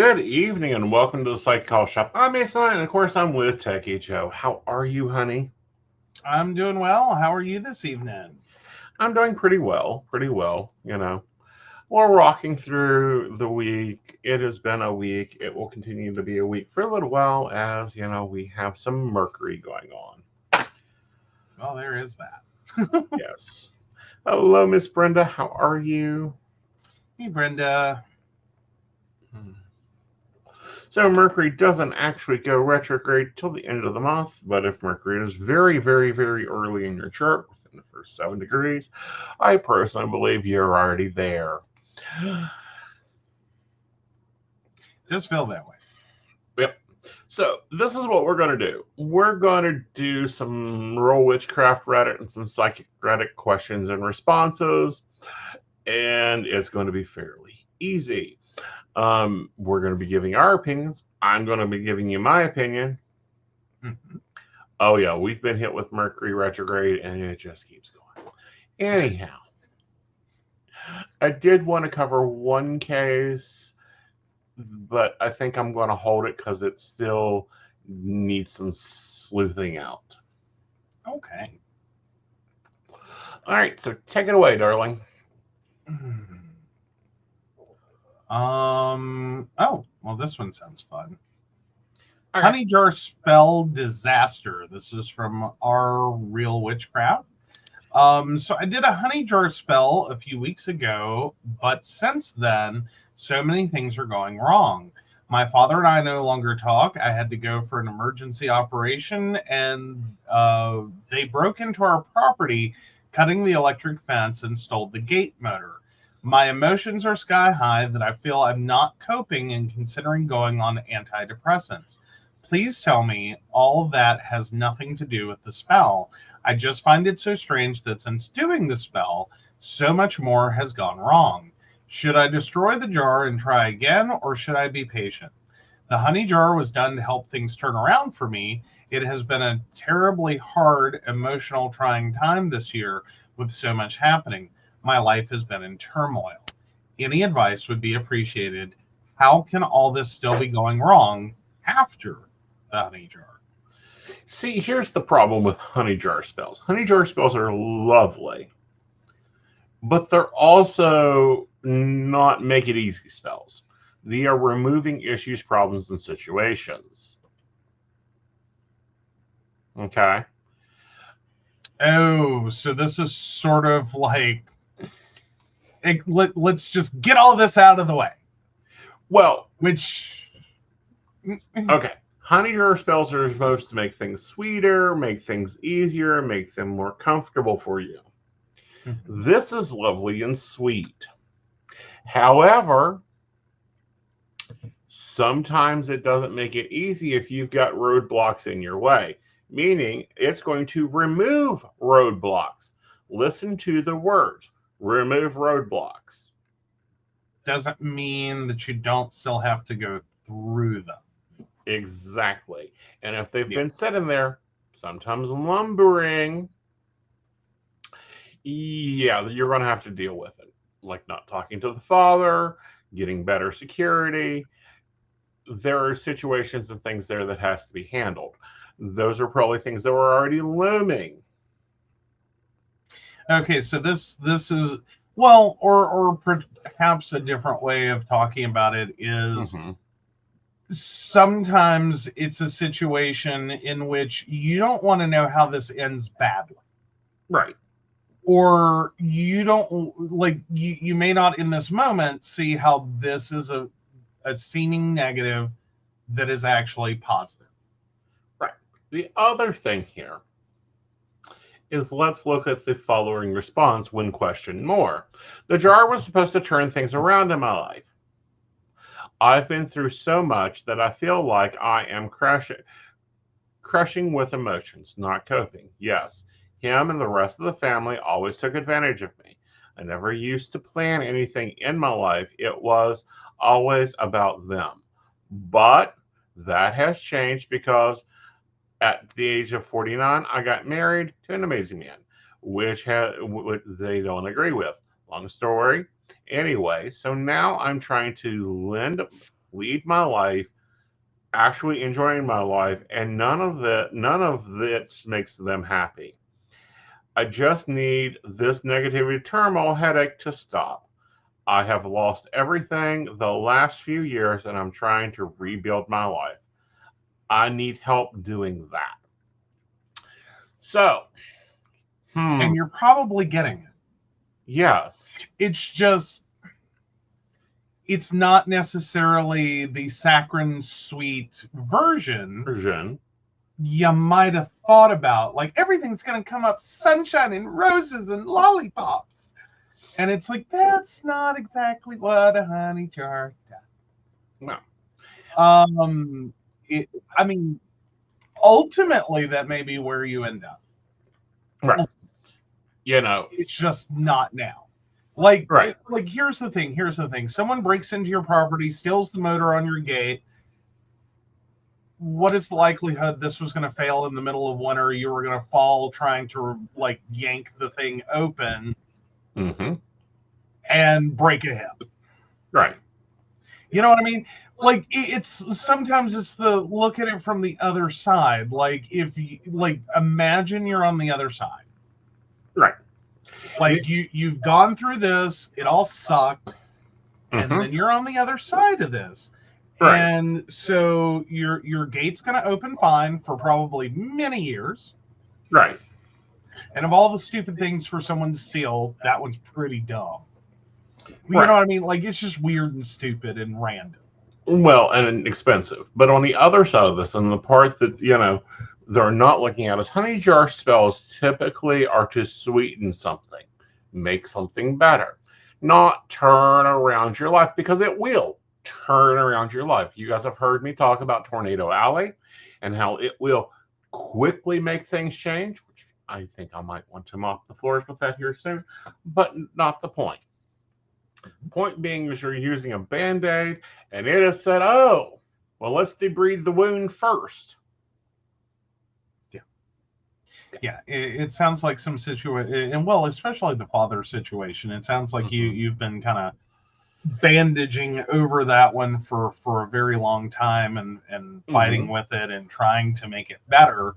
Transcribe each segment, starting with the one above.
Good evening and welcome to the Psych Call Shop. I'm Aeson Knight, and of course I'm with Techie Joe. How are you, honey? I'm doing well. How are you this evening? I'm doing pretty well. We're rocking through the week. It has been a week. It will continue to be a week for a little while as, we have some Mercury going on. Well, there is that. Yes. Hello, Miss Brenda. How are you? Hey, Brenda. So Mercury doesn't actually go retrograde till the end of the month, but if Mercury is very, very, very early in your chart, within the first 7 degrees, I personally believe you're already there. Just feel that way. Yep. So this is what we're going to do. We're going to do some Roll Witchcraft Reddit and some Psychic Reddit questions and responses, and it's going to be fairly easy. We're going to be giving our opinions. I'm going to be giving you my opinion. Oh yeah, we've been hit with Mercury retrograde, and it just keeps going. Anyhow, I did want to cover one case, but I think I'm going to hold it because it still needs some sleuthing out. Okay. All right, so take it away, darling. Oh, well, this one sounds fun. Okay. Honey Jar Spell Disaster. This is from our Real Witchcraft. So I did a honey jar spell a few weeks ago, but since then, so many things are going wrong. My father and I no longer talk. I had to go for an emergency operation, and they broke into our property, cutting the electric fence and stole the gate motor. My emotions are sky high that I feel I'm not coping and considering going on antidepressants. Please tell me all of that has nothing to do with the spell. I just find it so strange that since doing the spell, so much more has gone wrong. Should I destroy the jar and try again, or should I be patient? The honey jar was done to help things turn around for me. It has been a terribly hard, emotional, trying time this year with so much happening. My life has been in turmoil. Any advice would be appreciated. How can all this still be going wrong after the honey jar? See, here's the problem with honey jar spells. Honey jar spells are lovely, but they're also not make it easy spells. They are removing issues, problems, and situations. Okay. Oh, so this is sort of like let's just get all this out of the way. Well, Which okay. Honey jar spells are supposed to make things sweeter, make things easier, make them more comfortable for you. This is lovely and sweet. However, sometimes it doesn't make it easy if you've got roadblocks in your way, meaning it's going to remove roadblocks. Listen to the words remove roadblocks. doesn't mean that you don't still have to go through them. Exactly. And if they've Yeah. been sitting there, sometimes lumbering, yeah, you're going to have to deal with it. Like not talking to the father, getting better security. There are situations and things there that has to be handled. Those are probably things that were already looming. Okay, so this is well, or perhaps a different way of talking about it is sometimes it's a situation in which you don't want to know how this ends badly. Right. Or you don't like you may not in this moment see how this is a seeming negative that is actually positive. Right. The other thing here is let's look at the following response when questioned more. The jar was supposed to turn things around in my life. I've been through so much that I feel like I am crushing with emotions, not coping. Yes, him and the rest of the family always took advantage of me. I never used to plan anything in my life. It was always about them. But that has changed because at the age of 49, I got married to an amazing man, which they don't agree with. Long story. Anyway, so now I'm trying to lend lead my life, actually enjoying my life, and none of this makes them happy. I just need this negativity, turmoil, headache to stop. I have lost everything the last few years and I'm trying to rebuild my life. I need help doing that. So, And you're probably getting it. Yes. It's not necessarily the saccharine sweet version you might have thought about. Like, everything's going to come up sunshine and roses and lollipops. And it's like, that's not exactly what a honey jar does. No. I mean, ultimately, that may be where you end up. Right. It's just not now. Like, right. Like, here's the thing. Someone breaks into your property, steals the motor on your gate. What is the likelihood this was going to fail in the middle of winter? You were going to fall trying to, like, yank the thing open and break a hip. Right. You know what I mean? Like, sometimes it's the look at it from the other side. Like, if you, like, imagine you're on the other side. Right. Like, you've gone through this, it all sucked, and then you're on the other side of this. Right. And so your gate's going to open fine for probably many years. Right. And of all the stupid things for someone to steal, that one's pretty dumb. You know what I mean? Like, it's just weird and stupid and random. Well, and expensive. But on the other side of this, and the part that, they're not looking at, is honey jar spells typically are to sweeten something, make something better, not turn around your life, because it will turn around your life. You guys have heard me talk about Tornado Alley and how it will quickly make things change, which I think I might want to mop the floors with that here soon, but not the point. Point being is you're using a Band-Aid and it has said, oh, well, let's debride the wound first. Yeah, it sounds like some situation, and well, especially the father situation. It sounds like you've been kind of bandaging over that one for a very long time and fighting with it and trying to make it better.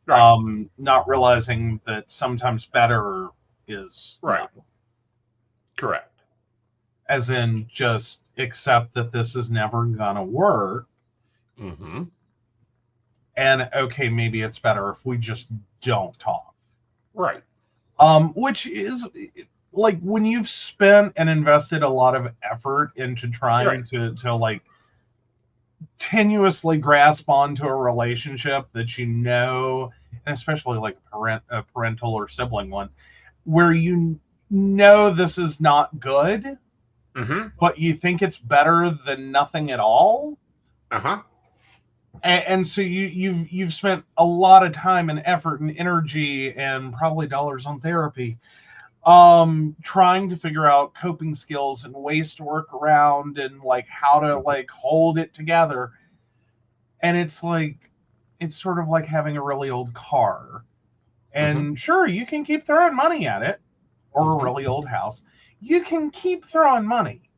Right. Not realizing that sometimes better is right. Correct. As in, just accept that this is never gonna work. And okay, maybe it's better if we just don't talk. Right. Which is, like, when you've spent and invested a lot of effort into trying to like tenuously grasp onto a relationship that and especially like a parental or sibling one, where this is not good, but you think it's better than nothing at all. And so you've spent a lot of time and effort and energy and probably dollars on therapy, trying to figure out coping skills and ways to work around and like how to like hold it together. And it's sort of like having a really old car. And sure, you can keep throwing money at it, or a really old house. You can keep throwing money.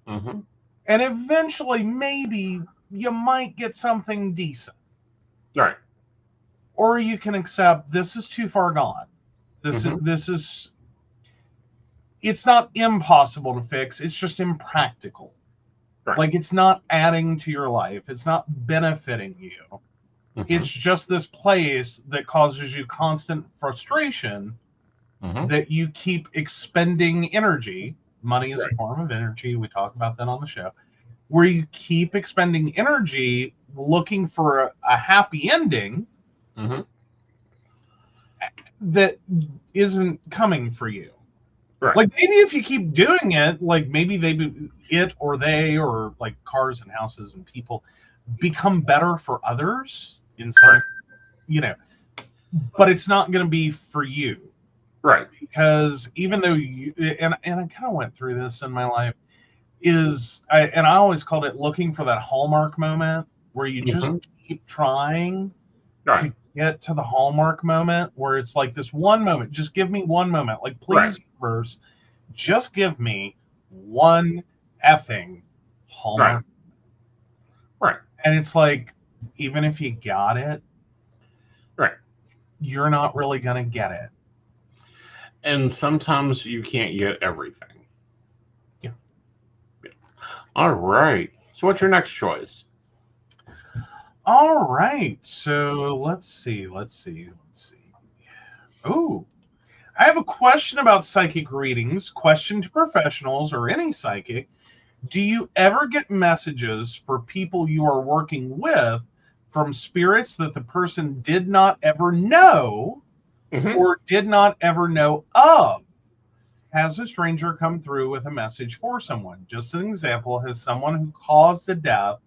And eventually, maybe you might get something decent. Right. Or you can accept this is too far gone. This is it's not impossible to fix, it's just impractical. Right. Like, it's not adding to your life, it's not benefiting you. It's just this place that causes you constant frustration, that you keep expending energy. Money is a form of energy. We talk about that on the show. Where you keep expending energy looking for a happy ending that isn't coming for you. Right. Like, maybe if you keep doing it, like maybe they or like cars and houses and people become better for others in some, but it's not going to be for you. Right. Because even though and I kind of went through this in my life, I always called it looking for that hallmark moment where you just keep trying to get to the hallmark moment where it's like this one moment. Just give me one moment. Like, please, universe, just give me one effing hallmark. Right. And it's like, even if you got it, Right. you're not really going to get it. And sometimes you can't get everything. Yeah. All right. So what's your next choice? All right. So let's see. Oh, I have a question about psychic readings. Question to professionals or any psychic. Do you ever get messages for people you are working with from spirits that the person did not ever know Mm-hmm. or did not ever know of? Has a stranger come through with a message for someone? Just an example, has someone who caused a death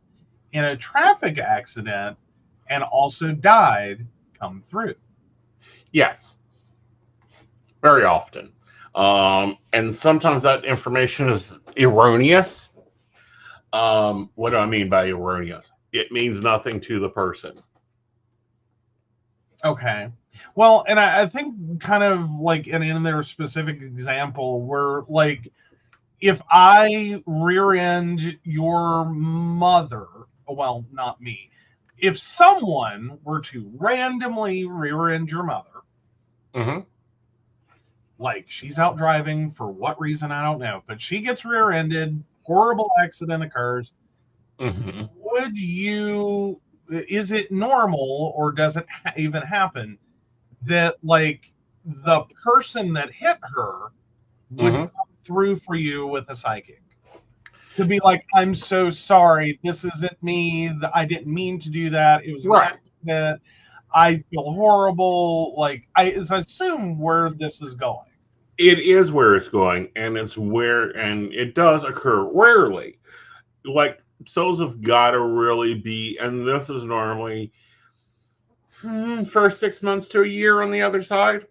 in a traffic accident and also died come through? Yes, very often. And sometimes that information is erroneous. What do I mean by erroneous? It means nothing to the person. Okay. Well, and I think kind of like in their specific example where like if I rear end your mother, well, not me, if someone were to randomly rear end your mother, Mm-hmm. like she's out driving for what reason, I don't know, but she gets rear ended, horrible accident occurs, Mm-hmm. would you, is it normal or does it even happen that like the person that hit her would Mm-hmm. come through for you with a psychic to be like, I'm so sorry, this isn't me, I didn't mean to do that, it was an Right. accident, I feel horrible, like I assume where this is going. It is where it's going, and and it does occur rarely. Like souls have got to really be, and this is normally first 6 months to a year on the other side,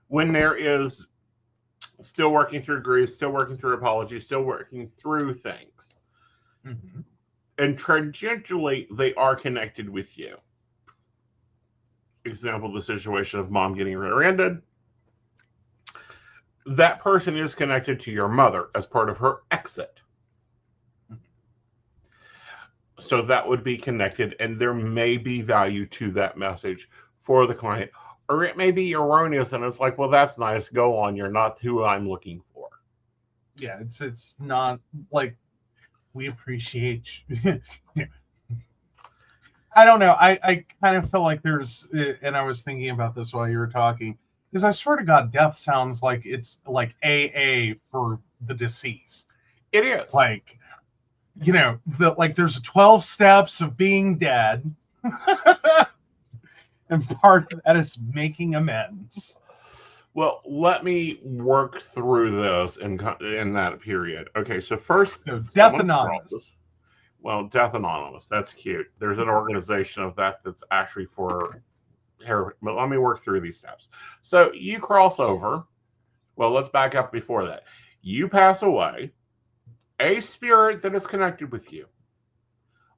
when there is still working through grief, still working through apologies, still working through things. Mm-hmm. And tangentially, they are connected with you. Example, the situation of mom getting rear-ended. That person is connected to your mother as part of her exit. So that would be connected, and there may be value to that message for the client. Or it may be erroneous, and it's like, well, that's nice. Go on. You're not who I'm looking for. Yeah, it's not like we appreciate you. I don't know. I kind of feel like there's, and I was thinking about this while you were talking, because I swear to God, death sounds like it's like AA for the deceased. It is. Like, you know, like there's 12 steps of being dead, and part of that is making amends. Well, let me work through this in that period. Okay, so first, So, Death someone Anonymous. crosses. Well, Death Anonymous. That's cute. There's an organization of that that's actually for heroin. But let me work through these steps. So you cross over. Well, let's back up before that. You pass away. A spirit that is connected with you,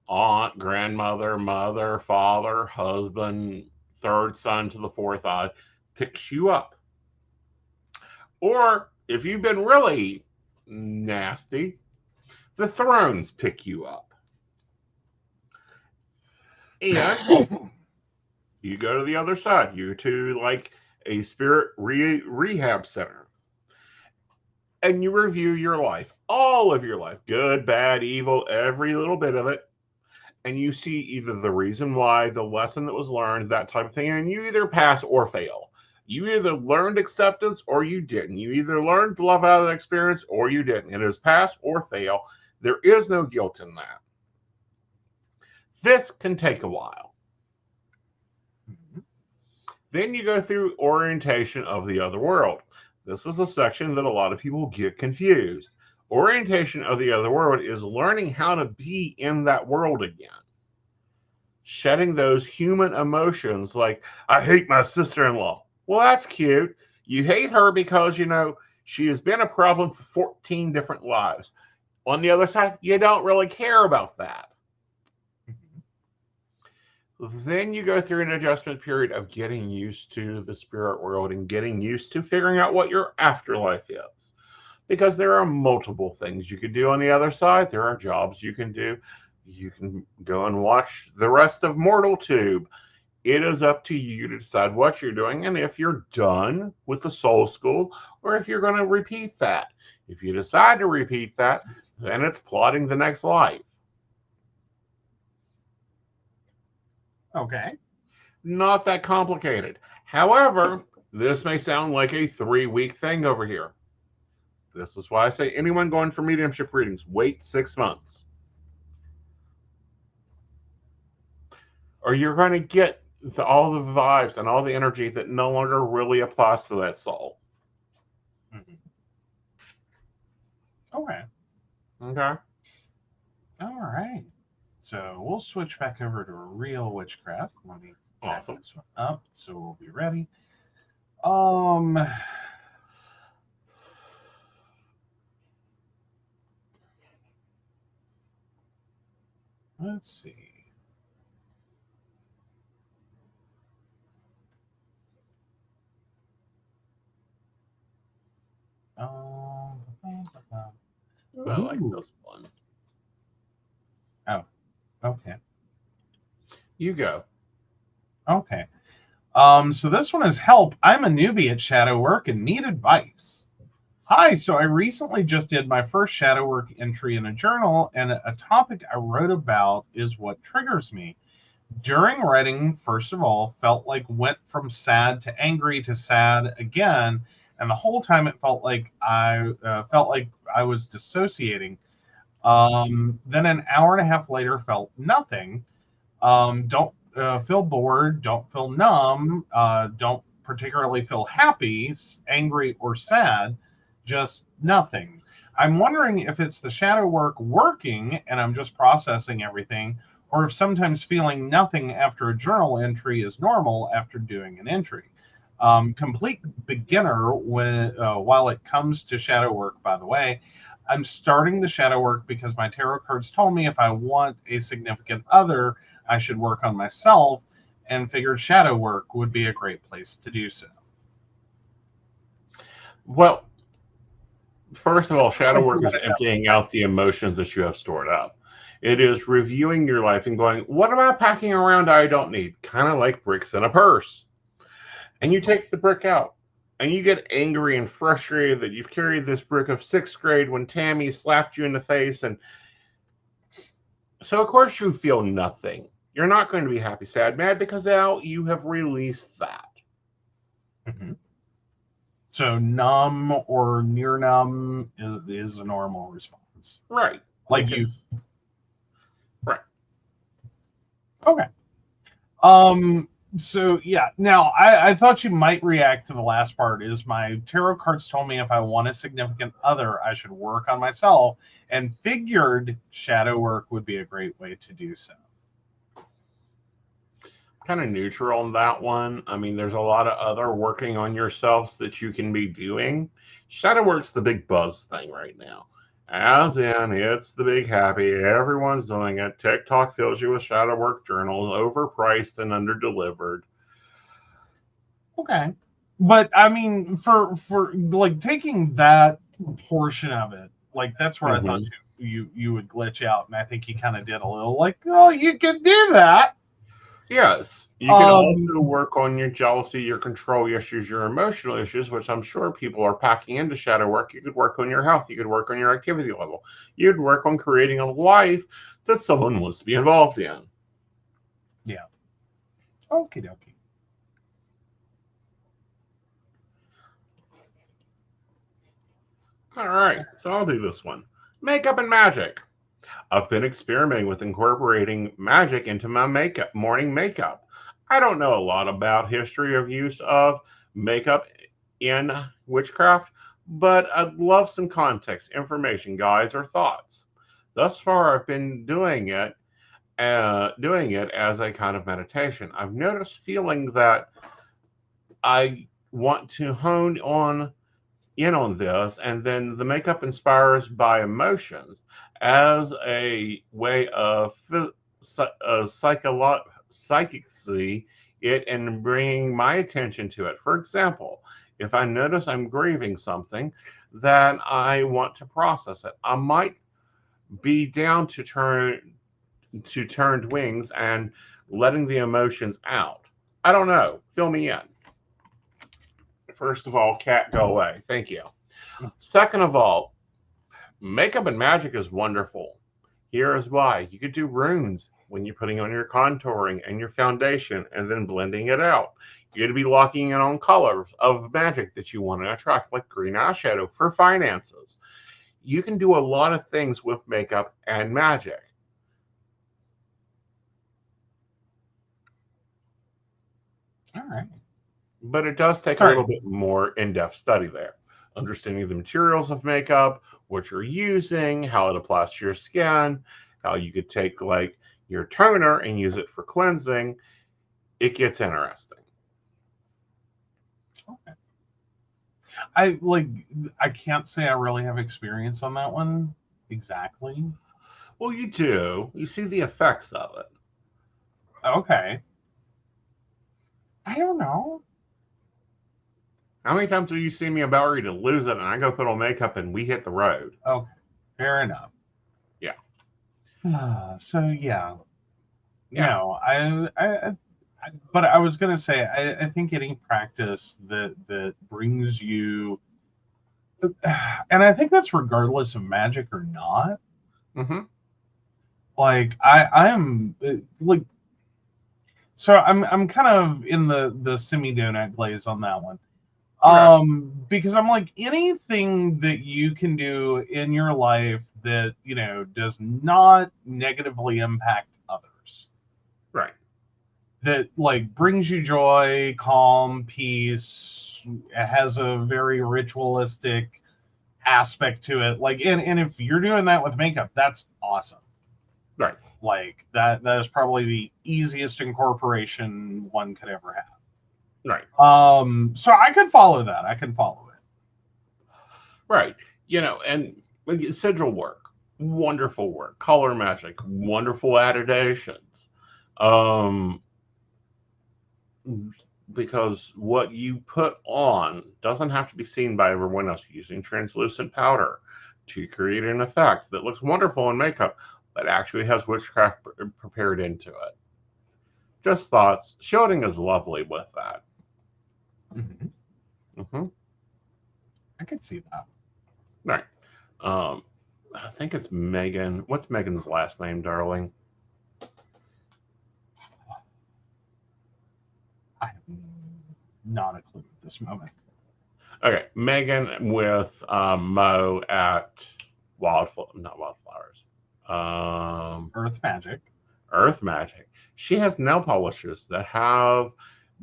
aunt, grandmother, mother, father, husband, third son to the fourth eye, picks you up. Or if you've been really nasty, the thrones pick you up. And you go to the other side. You to like a spirit rehab center. And you review your life, all of your life, good, bad, evil, every little bit of it. And you see either the reason why, the lesson that was learned, that type of thing, and you either pass or fail. You either learned acceptance or you didn't. You either learned love out of the experience or you didn't. It is pass or fail. There is no guilt in that. This can take a while. Then you go through orientation of the other world. This is a section that a lot of people get confused. Orientation of the other world is learning how to be in that world again. Shedding those human emotions like, I hate my sister in law. Well, that's cute. You hate her because, she has been a problem for 14 different lives. On the other side, you don't really care about that. Then you go through an adjustment period of getting used to the spirit world and getting used to figuring out what your afterlife is. because there are multiple things you could do on the other side. There are jobs you can do. You can go and watch the rest of Mortal Tube. It is up to you to decide what you're doing and if you're done with the soul school or if you're going to repeat that. If you decide to repeat that, then it's plotting the next life. Okay. Not that complicated. However, this may sound like a 3-week thing over here. This is why I say anyone going for mediumship readings, wait 6 months. Or you're going to get all the vibes and all the energy that no longer really applies to that soul. Mm-hmm. Okay. Okay. All right. So we'll switch back over to real witchcraft. Let me back this one up so we'll be ready. Let's see. I like this one. Oh, okay. You go. Okay. So this one is help. I'm a newbie at shadow work and need advice. Hi, so I recently just did my first shadow work entry in a journal, and a topic I wrote about is what triggers me. During writing, first of all, felt like went from sad to angry to sad again, and the whole time it felt like I was dissociating. Then an hour and a half later, felt nothing. Don't feel bored, don't feel numb, don't particularly feel happy, angry, or sad, just nothing. I'm wondering if it's the shadow work working and I'm just processing everything, or if sometimes feeling nothing after a journal entry is normal after doing an entry. Complete beginner while it comes to shadow work, by the way. I'm starting the shadow work because my tarot cards told me if I want a significant other, I should work on myself, and figured shadow work would be a great place to do so. Well, first of all, shadow work is emptying out the emotions that you have stored up. It is reviewing your life and going, what am I packing around I don't need? Kind of like bricks in a purse. And you take the brick out. And you get angry and frustrated that you've carried this brick of 6th grade when Tammy slapped you in the face. And so, of course, you feel nothing. You're not going to be happy, sad, mad, because now you have released that. Mm-hmm. So numb or near numb is a normal response. Right. Like okay. you. Right. Okay. So yeah, now I thought you might react to the last part. Is my tarot cards told me if I want a significant other, I should work on myself, and figured shadow work would be a great way to do so. Kind of neutral on that one. I mean, there's a lot of other working on yourselves that you can be doing. Shadow work's the big buzz thing right now. As in, it's the big happy. Everyone's doing it. TikTok fills you with shadow work journals, overpriced and underdelivered. Okay, but I mean, for like taking that portion of it, like that's where I thought you would glitch out, and I think you kind of did a little like, oh, you can do that. Yes, you can also work on your jealousy, your control issues, your emotional issues, which I'm sure people are packing into shadow work. You could work on your health. You could work on your activity level. You'd work on creating a life that someone wants to be involved in. Yeah. Okie dokie. All right, so I'll do this one. Makeup and magic. I've been experimenting with incorporating magic into my morning makeup. I don't know a lot about history of use of makeup in witchcraft, but I'd love some context, information, guides, or thoughts. Thus far, I've been doing it as a kind of meditation. I've noticed feeling that I want to hone in on this, and then the makeup inspires by emotions as a way of psychically it and bringing my attention to it. For example, if I notice I'm grieving something, then I want to process it. I might be down to turned wings and letting the emotions out. I don't know. Fill me in. First of all, cat, go away. Thank you. Second of all, makeup and magic is wonderful. Here is why. You could do runes when you're putting on your contouring and your foundation and then blending it out. You're going to be locking in on colors of magic that you want to attract, like green eyeshadow for finances. You can do a lot of things with makeup and magic. All right. But it does take a little bit more in-depth study there. Understanding the materials of makeup, what you're using, how it applies to your skin, how you could take like your toner and use it for cleansing. It gets interesting. Okay. I can't say I really have experience on that one exactly. Well, you do. You see the effects of it. Okay. I don't know. How many times have you seen me about ready to lose it and I go put on makeup and we hit the road? Okay. Fair enough. Yeah. So yeah. No, but I was gonna say I think any practice that brings you, and I think that's regardless of magic or not. Mm-hmm. Like I am like, so I'm kind of in the semi donut glaze on that one. Because I'm like, anything that you can do in your life that, you know, does not negatively impact others. Right. That like brings you joy, calm, peace, has a very ritualistic aspect to it. Like, and if you're doing that with makeup, that's awesome. Right. Like that is probably the easiest incorporation one could ever have. Right. So I could follow that. I can follow it. Right. You know, and sigil work, wonderful work. Color magic, wonderful adaptations. Because what you put on doesn't have to be seen by everyone else. Using translucent powder to create an effect that looks wonderful in makeup, but actually has witchcraft prepared into it. Just thoughts. Shielding is lovely with that. Mm-hmm. Mm-hmm. I could see that. Right. I think it's Megan. What's Megan's last name, darling? I have not a clue at this moment. Okay, Megan with Mo at not Wildflowers. Earth Magic. Earth Magic. She has nail polishes that have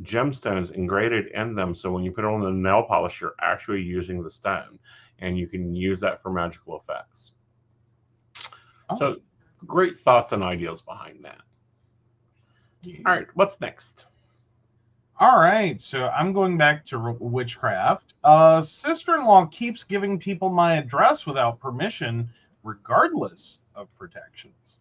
gemstones engraved in them. So when you put on the nail polish, you're actually using the stone, and you can use that for magical effects. Oh. So great thoughts and ideas behind that. Yeah. All right, what's next? All right, so I'm going back to witchcraft. Sister-in-law keeps giving people my address without permission, regardless of protections.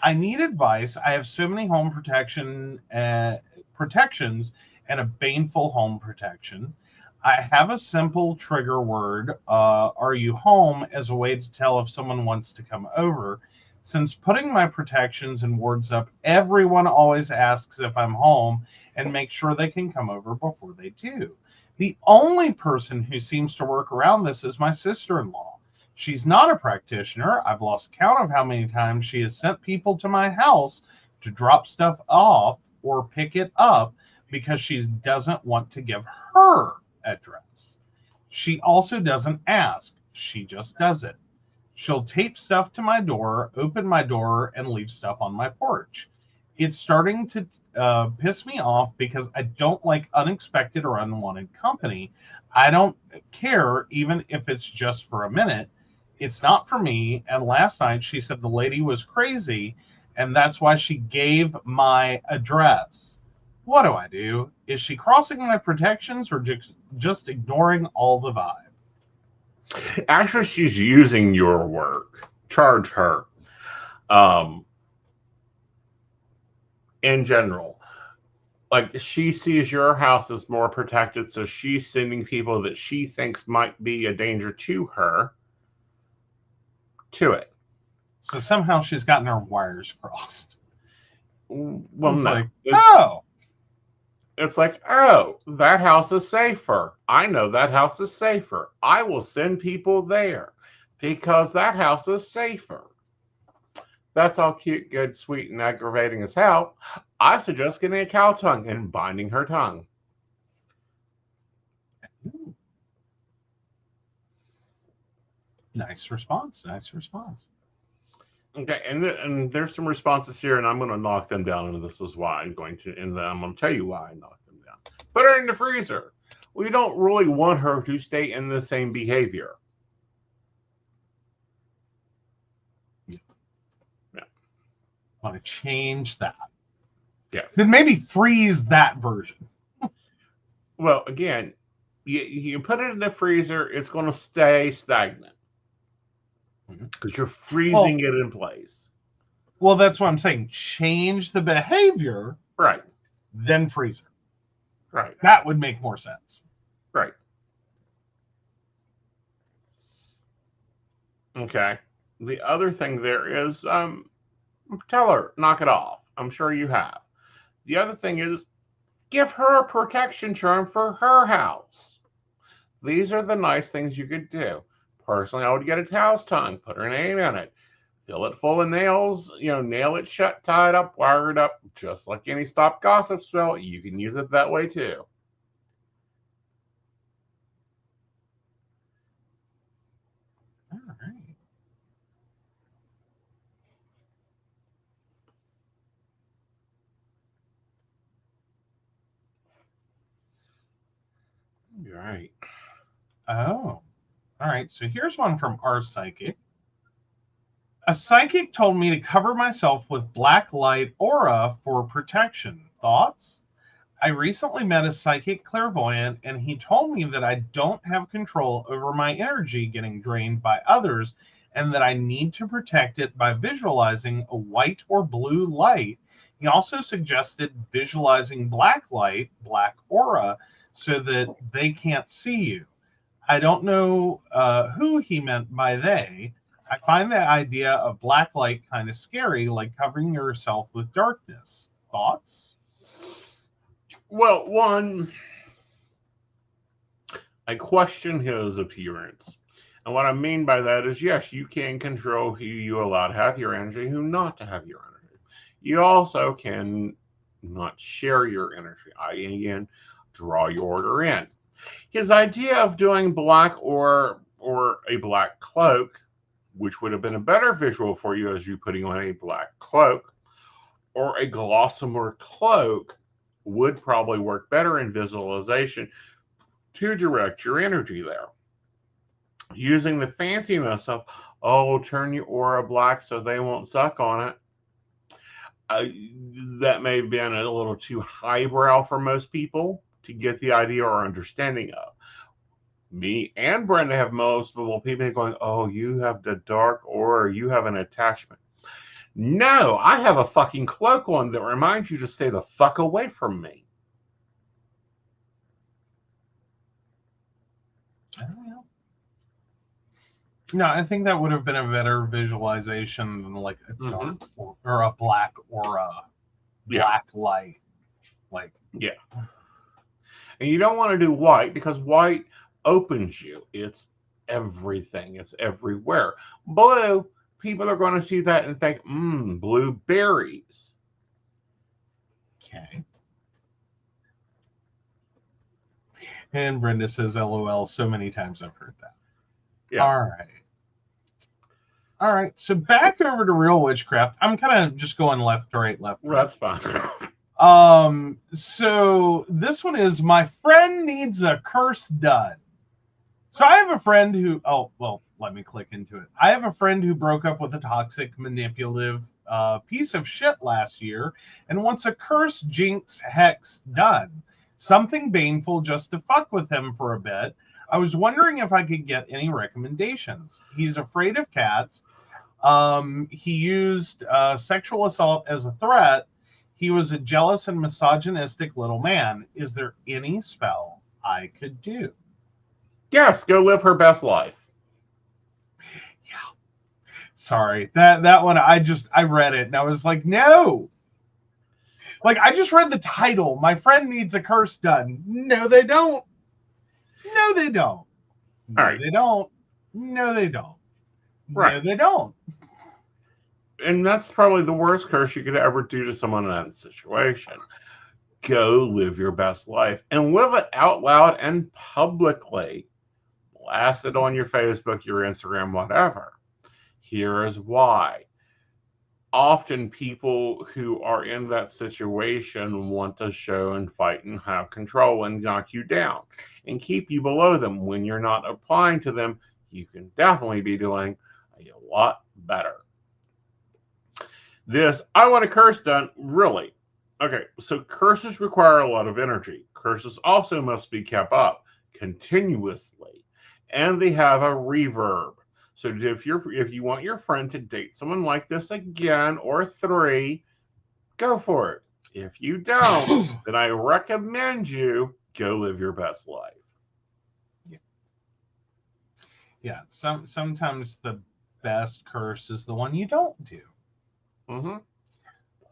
I need advice. I have so many home protections and a baneful home protection. I have a simple trigger word, are you home, as a way to tell if someone wants to come over. Since putting my protections and wards up, everyone always asks if I'm home and make sure they can come over before they do. The only person who seems to work around this is my sister-in-law. She's not a practitioner. I've lost count of how many times she has sent people to my house to drop stuff off or pick it up because she doesn't want to give her address. She also doesn't ask. She just does it. She'll tape stuff to my door, open my door, and leave stuff on my porch. It's starting to piss me off because I don't like unexpected or unwanted company. I don't care even if it's just for a minute. It's not for me. And last night she said the lady was crazy, and that's why she gave my address. What do I do? Is she crossing my protections or just ignoring all the vibe? Actually, she's using your work. Charge her. In general, Like she sees your house as more protected, so she's sending people that she thinks might be a danger to her to it. So somehow she's gotten her wires crossed. Well, It's no. like, oh, It's like, oh, that house is safer. I know that house is safer. I will send people there because that house is safer. That's all cute, good, sweet, and aggravating as hell. I suggest getting a cow tongue and binding her tongue. nice response. Nice response. Okay, and there's some responses here, and I'm going to knock them down, and this is why I'm going to, and I'm going to tell you why I knocked them down. Put her in the freezer. We don't really want her to stay in the same behavior. Yeah. Want to change that? Yes. Then maybe freeze that version. Well, again, you put it in the freezer, it's going to stay stagnant because you're freezing it in place. Well, that's what I'm saying. Change the behavior, Right. then freezer. Right. That would make more sense. Right. Okay. The other thing there is, tell her, knock it off. I'm sure you have. The other thing is, give her a protection charm for her house. These are the nice things you could do. Personally, I would get a house tongue, put her name in it, fill it full of nails, nail it shut, tie it up, wire it up, just like any stop gossip spell. You can use it that way too. All right. You're right. Oh, all right. So here's one from our psychic. A psychic told me to cover myself with black light aura for protection. Thoughts? I recently met a psychic clairvoyant, and he told me that I don't have control over my energy getting drained by others, and that I need to protect it by visualizing a white or blue light. He also suggested visualizing black light, black aura, so that they can't see you. I don't know who he meant by they. I find the idea of black light kind of scary, like covering yourself with darkness. Thoughts? Well, one, I question his appearance. And what I mean by that is, yes, you can control who you allow to have your energy, who not to have your energy. You also can not share your energy, i.e., again, draw your order in. His idea of doing black or a black cloak, which would have been a better visual for you as you putting on a black cloak, or a gossamer cloak, would probably work better in visualization to direct your energy there. Using the fanciness of, oh, turn your aura black so they won't suck on it. That may have been a little too highbrow for most people to get the idea or understanding of. Me and Brenda have multiple people going, oh, you have the dark aura, you have an attachment. No, I have a fucking cloak on that reminds you to stay the fuck away from me. I don't know. No, I think that would have been a better visualization than like a dark or a black aura, black light. Like, yeah. And you don't want to do white because white opens you. It's everything. It's everywhere. Blue, people are going to see that and think, blueberries. Okay. And Brenda says, LOL, so many times I've heard that. Yeah. All right. So back over to Real Witchcraft. I'm kind of just going left to right, left to right. That's fine. So this one is, my friend needs a curse done. So I have a friend who, let me click into it. I have a friend who broke up with a toxic, manipulative piece of shit last year and wants a curse, jinx, hex done. Something baneful just to fuck with him for a bit. I was wondering if I could get any recommendations. He's afraid of cats. He used sexual assault as a threat. He was a jealous and misogynistic little man. Is there any spell I could do? Yes, go live her best life. Yeah. Sorry. That one, I read it and I was like, no. Like, I just read the title. My friend needs a curse done. No, they don't. No, they don't. No, All right. they don't. No, they don't. Right. No, they don't. And that's probably the worst curse you could ever do to someone in that situation. Go live your best life and live it out loud and publicly. Blast it on your Facebook, your Instagram, whatever. Here is why. Often people who are in that situation want to show and fight and have control and knock you down and keep you below them. When you're not applying to them, you can definitely be doing a lot better. This, I want a curse done, really. Okay, so curses require a lot of energy. Curses also must be kept up continuously, and they have a reverb. So if you want your friend to date someone like this again or 3, go for it. If you don't, then I recommend you go live your best life. Yeah. Sometimes the best curse is the one you don't do. Mm-hmm.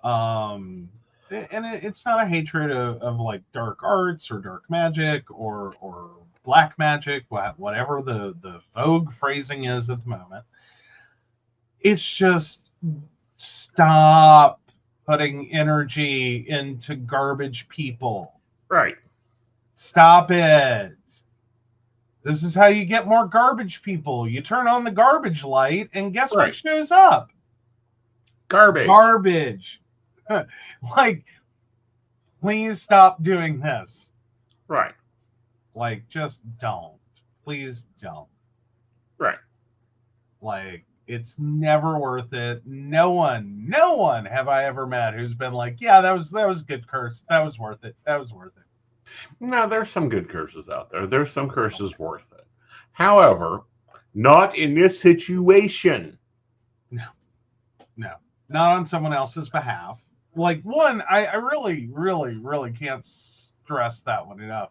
And it's not a hatred of like dark arts or dark magic or black magic, whatever the vogue phrasing is at the moment. It's just stop putting energy into garbage people. Right. Stop it. This is how you get more garbage people. You turn on the garbage light and guess what shows up? Garbage. Like, please stop doing this. Right. Like, just don't. Please don't. Right. Like, it's never worth it. No one have I ever met who's been like, yeah, that was good curse. That was worth it. That was worth it. No, there's some good curses out there. There's some curses worth it. However, not in this situation. No. Not on someone else's behalf. Like, one, I really, really, really can't stress that one enough.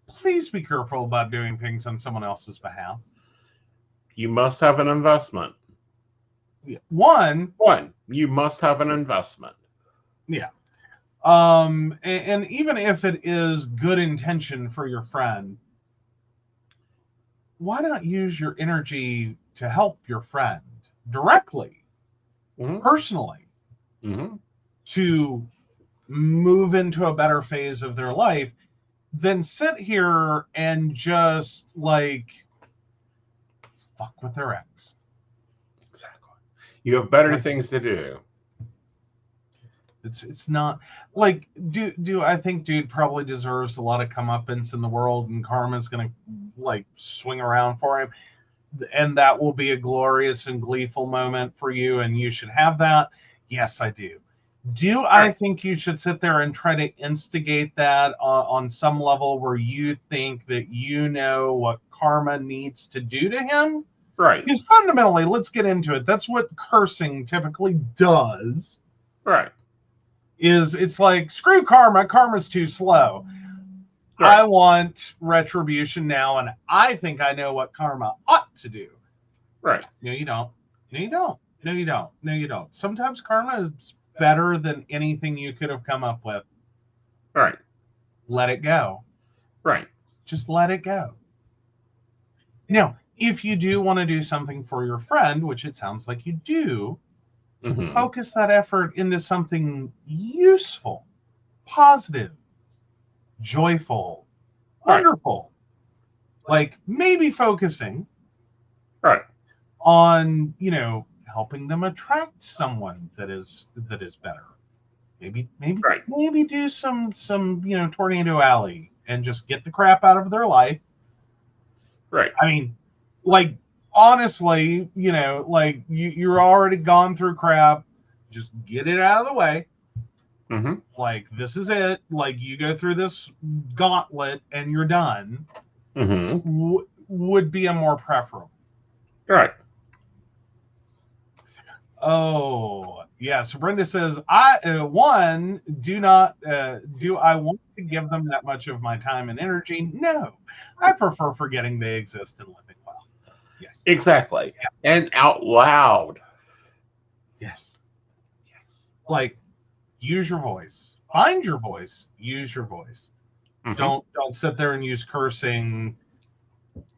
Please be careful about doing things on someone else's behalf. You must have an investment. One, you must have an investment. Yeah. And even if it is good intention for your friend, why not use your energy to help your friend directly, personally, to move into a better phase of their life than sit here and just like fuck with their ex. Exactly. You have better things to do. It's not like do I think dude probably deserves a lot of comeuppance in the world, and karma's gonna like swing around for him, and that will be a glorious and gleeful moment for you, and you should have that. Yes, I do. Do I think you should sit there and try to instigate that on some level where you think that you know what karma needs to do to him? Right. Because fundamentally, let's get into it. That's what cursing typically does. Right. It's like, screw karma. Karma's too slow. Right. I want retribution now, and I think I know what karma ought to do. Right. No, you don't. No, you don't. No, you don't. No, you don't. Sometimes karma is better than anything you could have come up with. Right. Let it go. Right. Just let it go. Now, if you do want to do something for your friend, which it sounds like you do, focus that effort into something useful, positive, joyful, wonderful. Like maybe focusing on, helping them attract someone that is better. Maybe do some Tornado Alley and just get the crap out of their life. Right. I mean, like, honestly, like you're already gone through crap. Just get it out of the way. Like, this is it. Like, you go through this gauntlet and you're done. Would be a more preferable. Right. Oh, yeah. So Brenda says, do I want to give them that much of my time and energy? No. I prefer forgetting they exist and living well. Yes. Exactly. And out loud. Yes. Yes. Like, use your voice. Find your voice. Use your voice. Mhm. Don't sit there and use cursing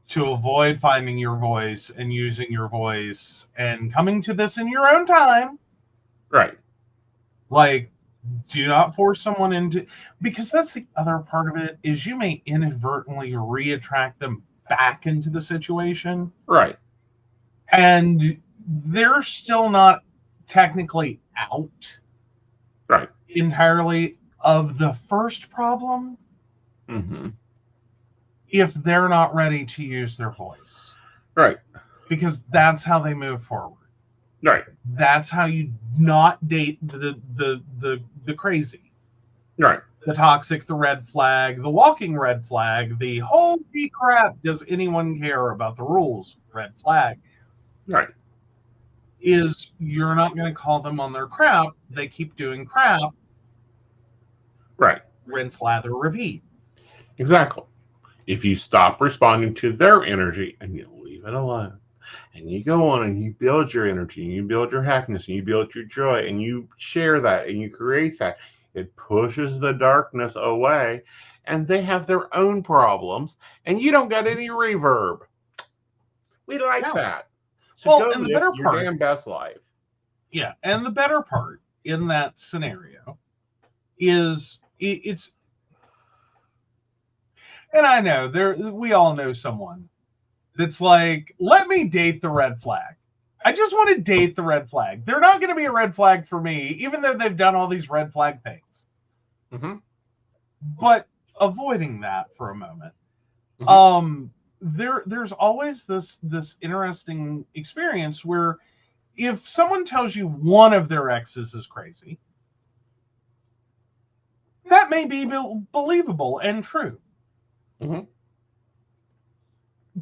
to avoid finding your voice and using your voice and coming to this in your own time. Right. Like, do not force someone into, because that's the other part of it, is you may inadvertently re-attract them back into the situation, Right. and they're still not technically out Right. entirely of the first problem Mm-hmm. if they're not ready to use their voice, Right. because that's how they move forward. Right. That's how you not date the crazy, Right. the toxic, the red flag, the walking red flag, the holy crap, does anyone care about the rules red flag. Right. Is you're not going to call them on their crap. They keep doing crap. Right. Rinse, lather, repeat. Exactly. If you stop responding to their energy and you leave it alone, and you go on and you build your energy and you build your happiness and you build your joy and you share that and you create that, it pushes the darkness away and they have their own problems and you don't get any reverb. We like Yes. that. So Well, go and the live better your part, damn best life. yeah, and the better part in that scenario is it's, and I know we all know someone that's like, let me date the red flag. I just want to date the red flag. They're not going to be a red flag for me, even though they've done all these red flag things. Mm-hmm. But avoiding that for a moment, Mm-hmm. there's always this interesting experience where if someone tells you one of their exes is crazy, that may be believable and true. Mm-hmm.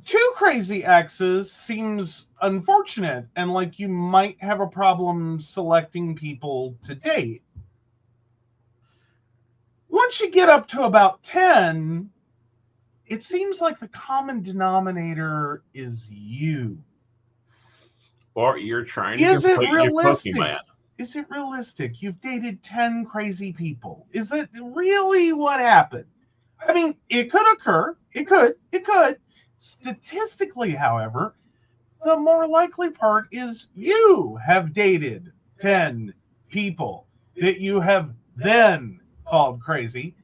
Two crazy exes seems unfortunate and like you might have a problem selecting people to date. Once you get up to about 10, it seems like the common denominator is you. Or you're trying to Is it complete your realistic? Pokemon. Is it realistic? You've dated 10 crazy people. Is it really what happened? I mean, it could occur. It could. Statistically, however, the more likely part is you have dated 10 people that you have then called crazy.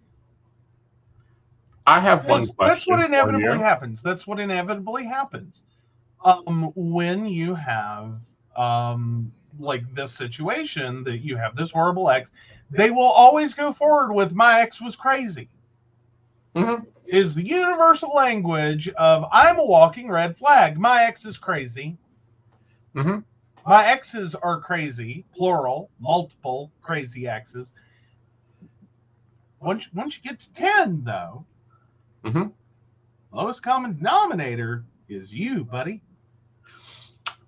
I have one Because that's what question for inevitably you. happens. That's what inevitably happens. When you have like this situation that you have this horrible ex, they will always go forward with my ex was crazy. Mm-hmm. Is the universal language of I'm a walking red flag. My ex is crazy. Mm-hmm. My exes are crazy, plural, multiple crazy exes. Once you get to 10, though, Mm-hmm. lowest common denominator is you, buddy.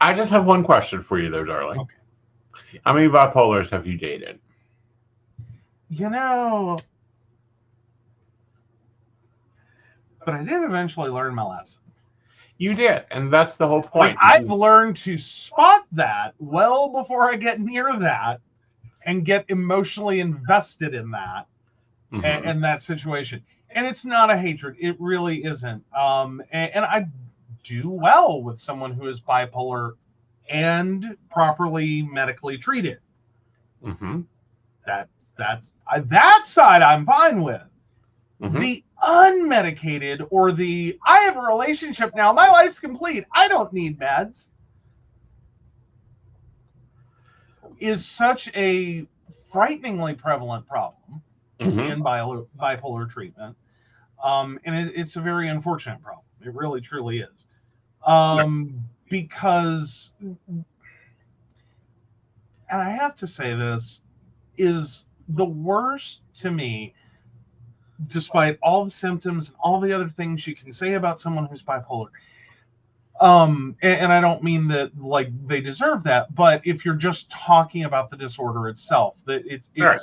I just have one question for you, though, darling. Okay. Yeah. How many bipolars have you dated? You know, but I did eventually learn my lesson. You did, and that's the whole point. Like, I've learned to spot that well before I get near that and get emotionally invested in that Mm-hmm. and that situation. And it's not a hatred. It really isn't. And I do well with someone who is bipolar and properly medically treated. Mm-hmm. That side I'm fine with. Mm-hmm. The unmedicated or the I have a relationship now, my life's complete, I don't need meds, is such a frighteningly prevalent problem Mm-hmm. in bipolar treatment. And it's a very unfortunate problem. It really, truly is. Because, and I have to say this, is the worst to me, despite all the symptoms and all the other things you can say about someone who's bipolar, And I don't mean that like they deserve that, but if you're just talking about the disorder itself, that it's Right.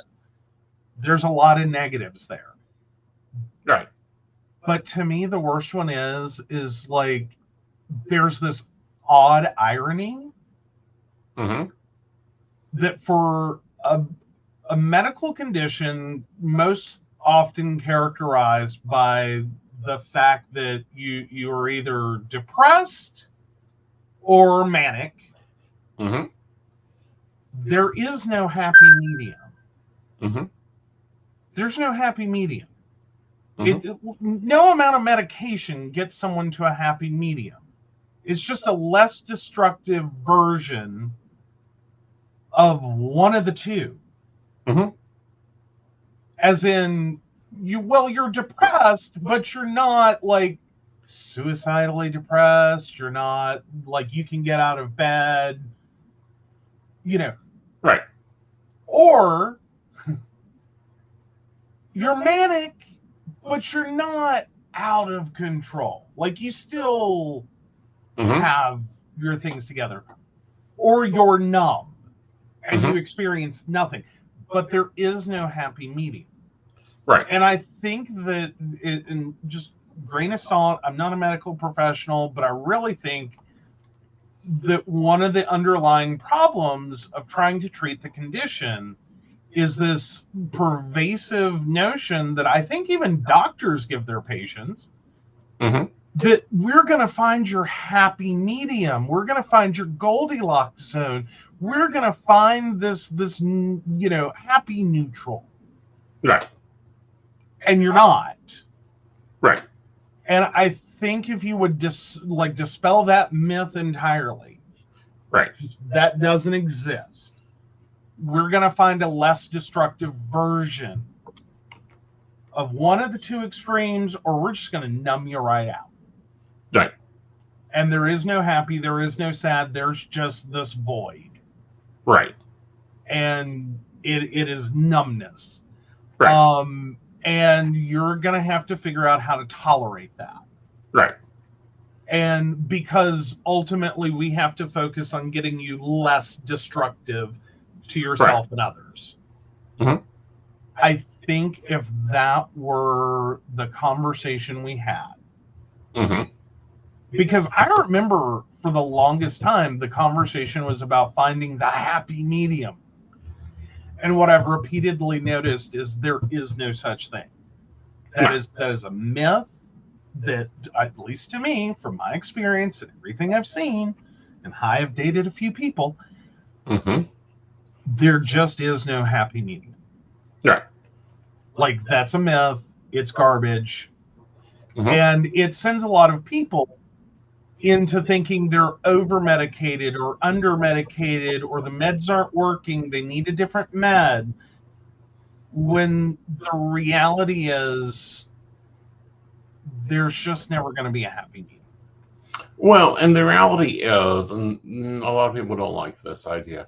there's a lot of negatives there. Right. But to me, the worst one is like there's this odd irony Mm-hmm. that for a medical condition most often characterized by the fact that you are either depressed or manic, Mm-hmm. there is no happy medium. Mm-hmm. There's no happy medium. Mm-hmm. No amount of medication gets someone to a happy medium. It's just a less destructive version of one of the two. Mm-hmm. As in, you're depressed, but you're not like suicidally depressed. You're not like you can get out of bed, you know. Right. Or you're manic, but you're not out of control. Like you still Mm-hmm. have your things together. Or you're numb and Mm-hmm. you experience nothing. But there is no happy medium. Right. And I think that, and just grain of salt, I'm not a medical professional, but I really think that one of the underlying problems of trying to treat the condition is this pervasive notion that I think even doctors give their patients, Mm-hmm. that we're going to find your happy medium. We're going to find your Goldilocks zone. We're going to find this happy neutral. Right. And you're not. Right. And I think if you would dispel that myth entirely, Right. that doesn't exist. We're going to find a less destructive version of one of the two extremes, or we're just going to numb you right out. Right. And there is no happy, there is no sad, there's just this void. Right. And it is numbness. Right. And you're going to have to figure out how to tolerate that. Right. And because ultimately we have to focus on getting you less destructive to yourself and others. Mm-hmm. I think if that were the conversation we had, Mm-hmm. because I remember for the longest time, the conversation was about finding the happy medium. And what I've repeatedly noticed is there is no such thing. That is a myth that, at least to me, from my experience and everything I've seen, and I have dated a few people, Mm-hmm. there just is no happy medium. Right. Like, that's a myth. It's garbage. Mm-hmm. And it sends a lot of people into thinking they're over-medicated or under-medicated, or the meds aren't working, they need a different med. When the reality is there's just never going to be a happy medium. Well, and the reality is, and a lot of people don't like this idea,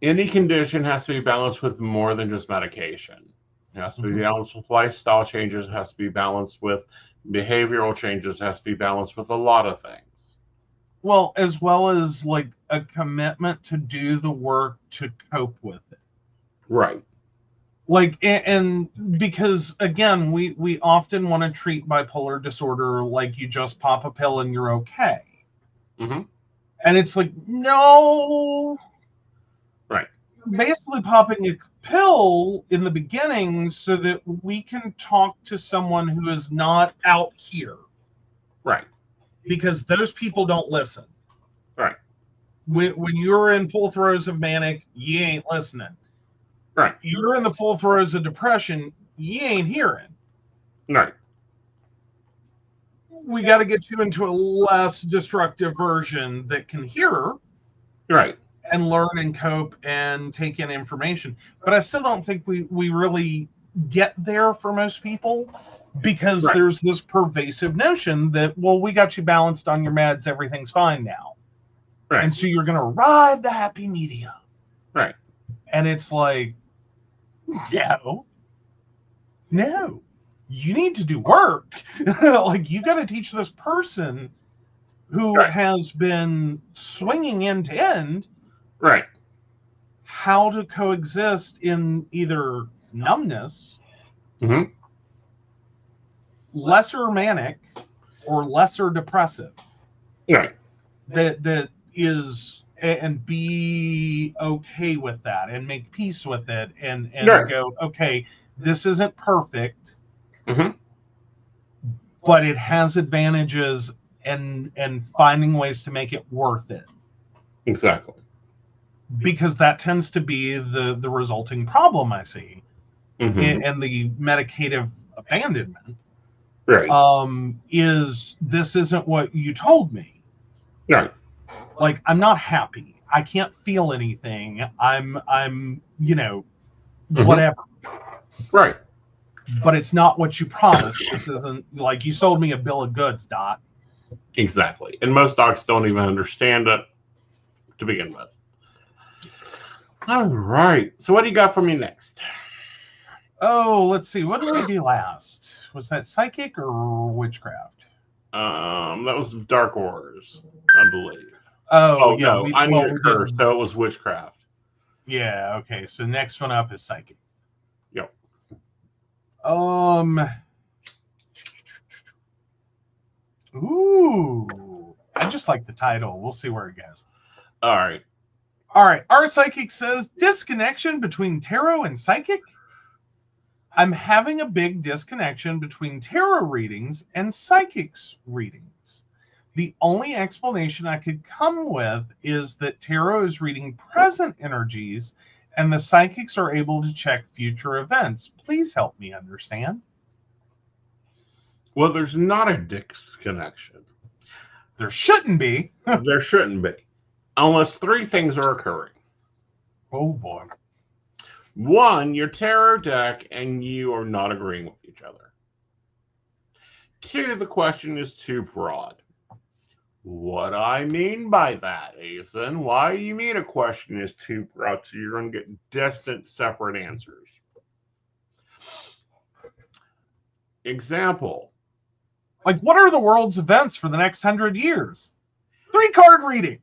any condition has to be balanced with more than just medication. It has to be balanced with lifestyle changes. It has to be balanced with behavioral changes. It has to be balanced with a lot of things. Well as like a commitment to do the work to cope with it. Right. Like, and because again, we often want to treat bipolar disorder like you just pop a pill and you're okay. Mm-hmm. And it's like, no. Right. Basically popping a pill in the beginning so that we can talk to someone who is not out here. Right. Because those people don't listen. Right. When you're in full throes of manic, you ain't listening. Right. You're in the full throes of depression, you ain't hearing. Right. We got to get you into a less destructive version that can hear. Right. And learn and cope and take in information. But I still don't think we really get there for most people, because there's this pervasive notion that, well, we got you balanced on your meds, everything's fine now. Right. And so you're going to ride the happy medium. Right. And it's like, no. you need to do work. Like, you got to teach this person who Right. has been swinging end to end Right. how to coexist in either numbness, Mm-hmm. lesser manic, or lesser depressive. Right. That is, and be okay with that and make peace with it, and Right. go, okay, this isn't perfect, Mm-hmm. but it has advantages, and finding ways to make it worth it, Exactly. because that tends to be the resulting problem I see, Mm-hmm. and the medicative abandonment, Right. is this isn't what you told me. Right. Like, I'm not happy, I can't feel anything, I'm Mm-hmm. whatever, Right. but it's not what you promised. This isn't like you sold me a bill of goods, Dot. Exactly. And most docs don't even understand it to begin with. All right. So what do you got for me next? Oh, let's see, what did we do last? Was that psychic or witchcraft? That was Dark Wars, I believe. Oh, yeah, No, I needed we curse, did. so it was witchcraft. Yeah, okay, so next one up is psychic. Yep. Ooh, I just like the title. We'll see where it goes. All right. All right, our psychic says disconnection between tarot and psychic. I'm having a big disconnection between tarot readings and psychics readings. The only explanation I could come with is that tarot is reading present energies and the psychics are able to check future events. Please help me understand. Well, there's not a disconnection. There shouldn't be. There shouldn't be, unless three things are occurring. Oh boy. One, your tarot deck and you are not agreeing with each other. Two, the question is too broad. What I mean by that, Aeson, why do you mean a question is too broad so you're going to get distant, separate answers? Example. Like, what are the world's events for the next 100 years? 3-card reading.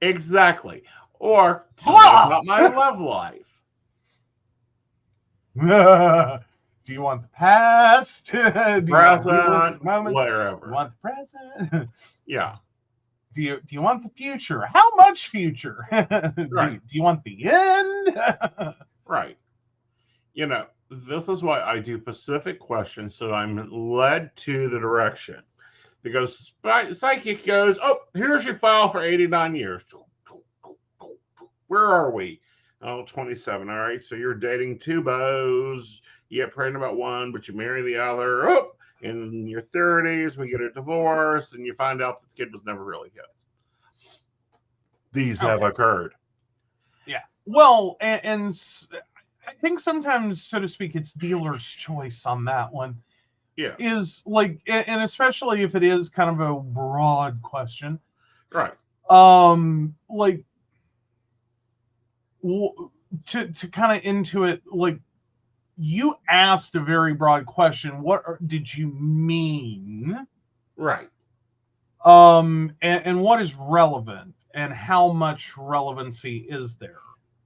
Exactly. Or, tell me about my love life. Do you want the past? Do you Present, want whatever. You want the present? Yeah. Do you want the future? How much future? Right. Do you want the end? Right. You know, this is why I do specific questions, so I'm led to the direction. Because psychic goes, oh, here's your file for 89 years. Where are we? Oh, 27. All right. So you're dating two beaux. You get pregnant about one, but you marry the other. Oh, in your 30s, we get a divorce, and you find out that the kid was never really his. These have occurred. Yeah. Well, and I think sometimes, so to speak, it's dealer's choice on that one. Yeah. Is like, and especially if it is kind of a broad question. Right. Like, to kind of into it, like, you asked a very broad question. What did you mean? Right. And what is relevant, and how much relevancy is there?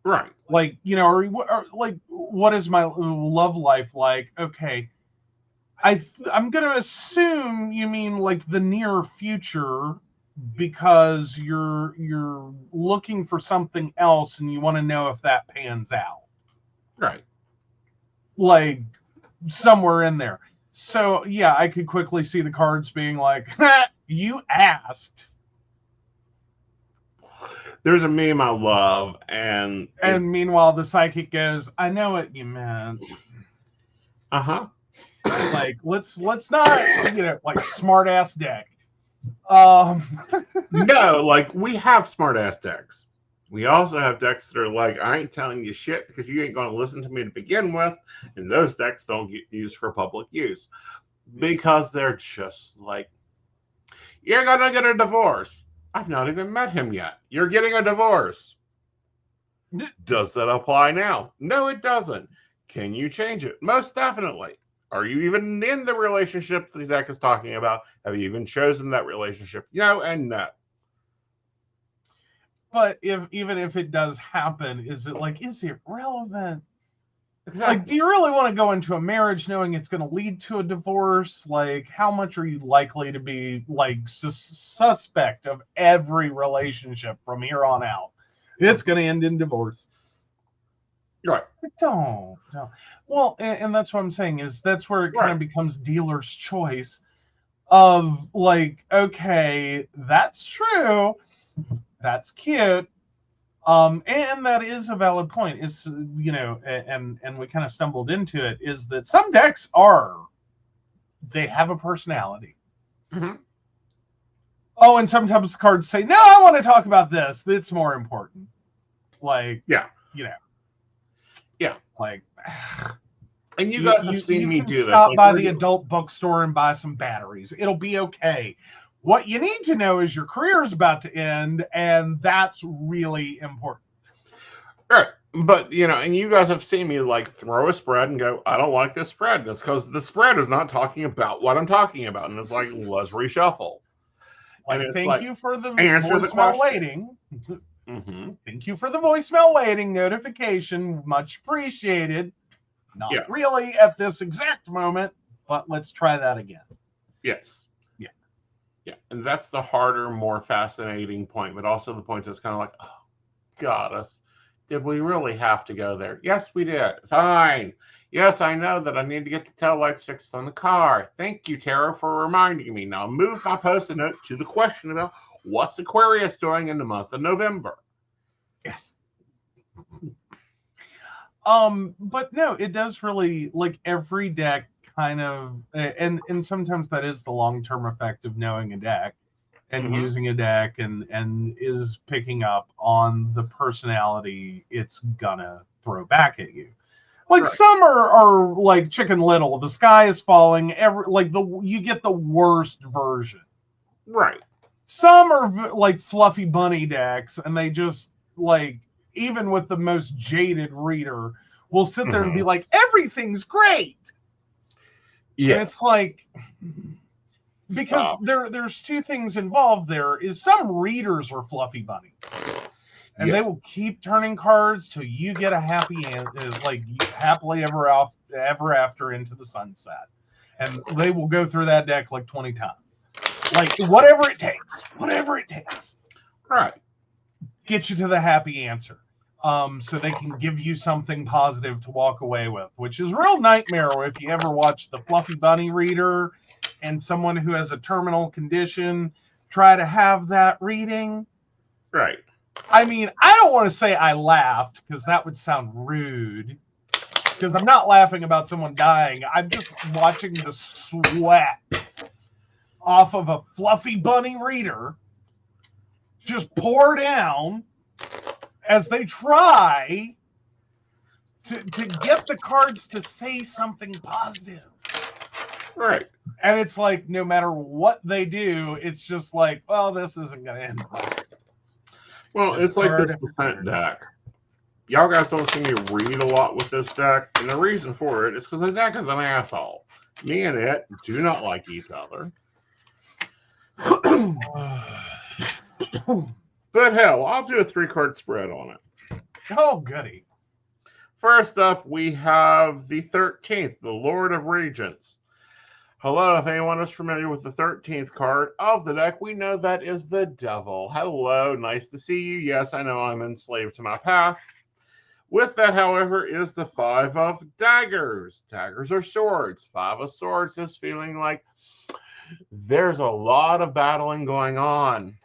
Right. Like, or like, what is my love life like? Okay, I'm gonna assume you mean like the near future, because you're looking for something else and you want to know if that pans out. Right. Like, somewhere in there. So yeah, I could quickly see the cards being like, you asked. There's a meme I love, and meanwhile the psychic goes, I know what you meant. Like, let's not, like, smart ass deck. No, like, we have smart ass decks. We also have decks that are like, I ain't telling you shit because you ain't going to listen to me to begin with. And those decks don't get used for public use because they're just like, you're going to get a divorce. I've not even met him yet. You're getting a divorce. Does that apply now? No, it doesn't. Can you change it? Most definitely. Are you even in the relationship the deck is talking about? Have you even chosen that relationship? No and no. But even if it does happen, is it relevant? Exactly. Like, do you really want to go into a marriage knowing it's going to lead to a divorce? Like, how much are you likely to be like suspect of every relationship from here on out? It's going to end in divorce. Right. Don't. Well, and that's what I'm saying is that's where it kind of Right. becomes dealer's choice of like, okay, that's true. That's cute. And that is a valid point. Is and we kind of stumbled into it. Is that some decks they have a personality. Mm-hmm. Oh, and sometimes cards say, "No, I want to talk about this. It's more important." Like, yeah, like. And you guys have seen me can do this. stop Like, by the adult bookstore and buy some batteries. It'll be okay. What you need to know is your career is about to end, and that's really important. Right. But, and you guys have seen me like throw a spread and go, I don't like this spread. And it's because the spread is not talking about what I'm talking about. And it's like, let's reshuffle. Like, And it's thank you for the answer the voicemail question. waiting. Mm-hmm. Thank you for the voicemail waiting notification. Much appreciated. Not really at this exact moment, but let's try that again. Yes. Yeah. Yeah. And that's the harder, more fascinating point, but also the point that's kind of like, oh, got us. Did we really have to go there? Yes, we did. Fine. Yes, I know that I need to get the taillights fixed on the car. Thank you, Tara, for reminding me. Now move my post-it note to the question about what's Aquarius doing in the month of November. Yes. But no, it does really, like, every deck kind of, and sometimes that is the long-term effect of knowing a deck and using a deck and is picking up on the personality it's gonna throw back at you. Like, some are like Chicken Little, the sky is falling, you get the worst version. Right. Some are like fluffy bunny decks, and they just, like, even with the most jaded reader, will sit there and be like, everything's great. Yeah. And it's like, because there's two things involved there. Is some readers are fluffy bunnies. And they will keep turning cards till you get a happy end, like happily ever after into the sunset. And they will go through that deck like 20 times. Like, whatever it takes. Right. Get you to the happy answer. So they can give you something positive to walk away with, which is a real nightmare if you ever watch the Fluffy Bunny reader and someone who has a terminal condition try to have that reading. Right. I mean, I don't want to say I laughed because that would sound rude. Because I'm not laughing about someone dying. I'm just watching the sweat off of a Fluffy Bunny reader just pour down as they try to get the cards to say something positive. Right. And it's like, no matter what they do, it's just like, well, this isn't going to end well. Well, it's like this defense deck. Y'all guys don't see me read a lot with this deck, and the reason for it is because the deck is an asshole. Me and it do not like each other. But hell, I'll do a 3-card spread on it. Oh, goody. First up, we have the 13th, the Lord of Regents. Hello, if anyone is familiar with the 13th card of the deck, we know that is the Devil. Hello, nice to see you. Yes, I know I'm enslaved to my path. With that, however, is the 5 of Daggers. Daggers are swords. 5 of Swords is feeling like there's a lot of battling going on.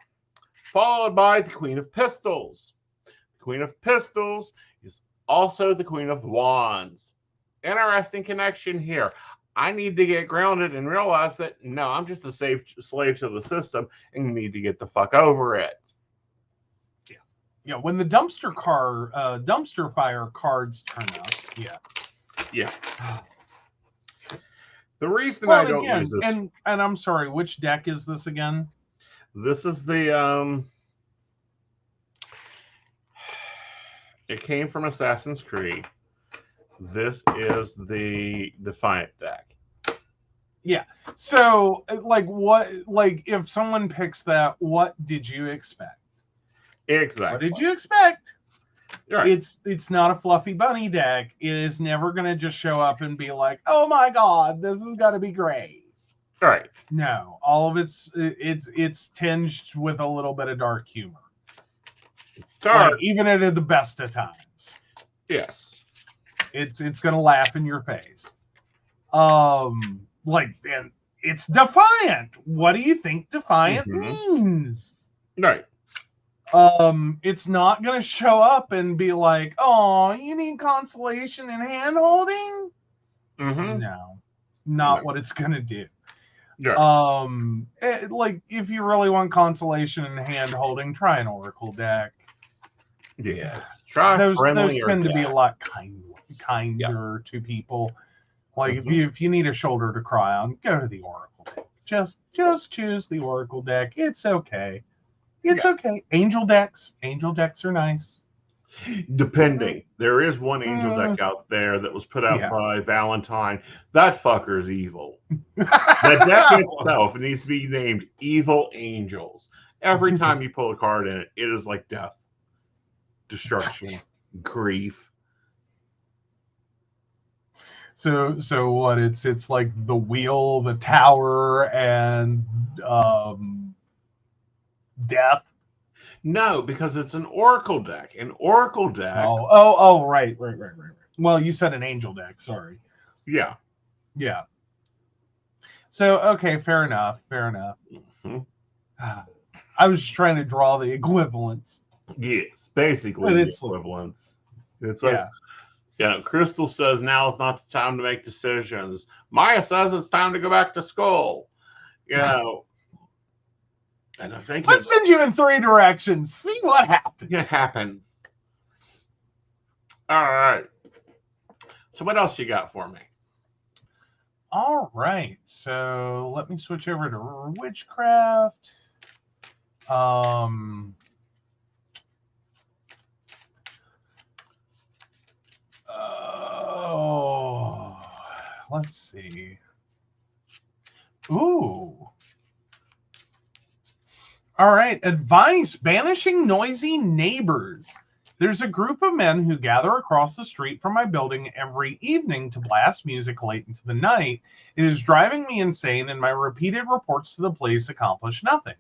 Followed by the Queen of Pistols. The Queen of Pistols is also the Queen of Wands. Interesting connection here. I need to get grounded and realize that, no, I'm just a slave to the system and need to get the fuck over it. Yeah, when the dumpster fire cards turn up, yeah. The reason I don't use this, and I'm sorry, which deck is this again? This is the it came from Assassin's Creed. This is the Defiant deck. Yeah. So, like, what? Like, if someone picks that, what did you expect? Exactly. What did you expect? Right. It's not a fluffy bunny deck. It is never going to just show up and be like, "Oh my god, this is going to be great." Right. No, all of it's tinged with a little bit of dark humor. Dark. Like, even at the best of times. Yes. It's going to laugh in your face. Like, and it's defiant. What do you think defiant means? Right. It's not going to show up and be like, "Oh, you need consolation and hand holding." No, not what it's going to do. Yeah. Like, if you really want consolation and hand holding, try an Oracle deck. Yes. Try Those friendlier tend to be a deck. lot kinder to people. Like, if you need a shoulder to cry on, go to the Oracle deck. Just choose the Oracle deck. It's okay. It's okay. Angel decks are nice. Depending. There is one angel deck out there that was put out by Valentine. That fucker's evil. The deck itself needs to be named Evil Angels. Every time you pull a card in it, it is like death, destruction, grief. So what? It's like the wheel, the tower, and death. No, because it's an Oracle deck. An Oracle deck. Oh, right. Well, you said an angel deck. Sorry. Yeah. So, okay, fair enough. Mm-hmm. I was just trying to draw the equivalence. Yes, basically the equivalence. It's like, Crystal says now is not the time to make decisions. Maya says it's time to go back to school. And I think let's send you in 3 directions. See what happens. It happens. All right. So what else you got for me? All right. So let me switch over to witchcraft. Let's see. Ooh. All right. Advice: banishing noisy neighbors. There's a group of men who gather across the street from my building every evening to blast music late into the night. It is driving me insane, and my repeated reports to the police accomplish nothing.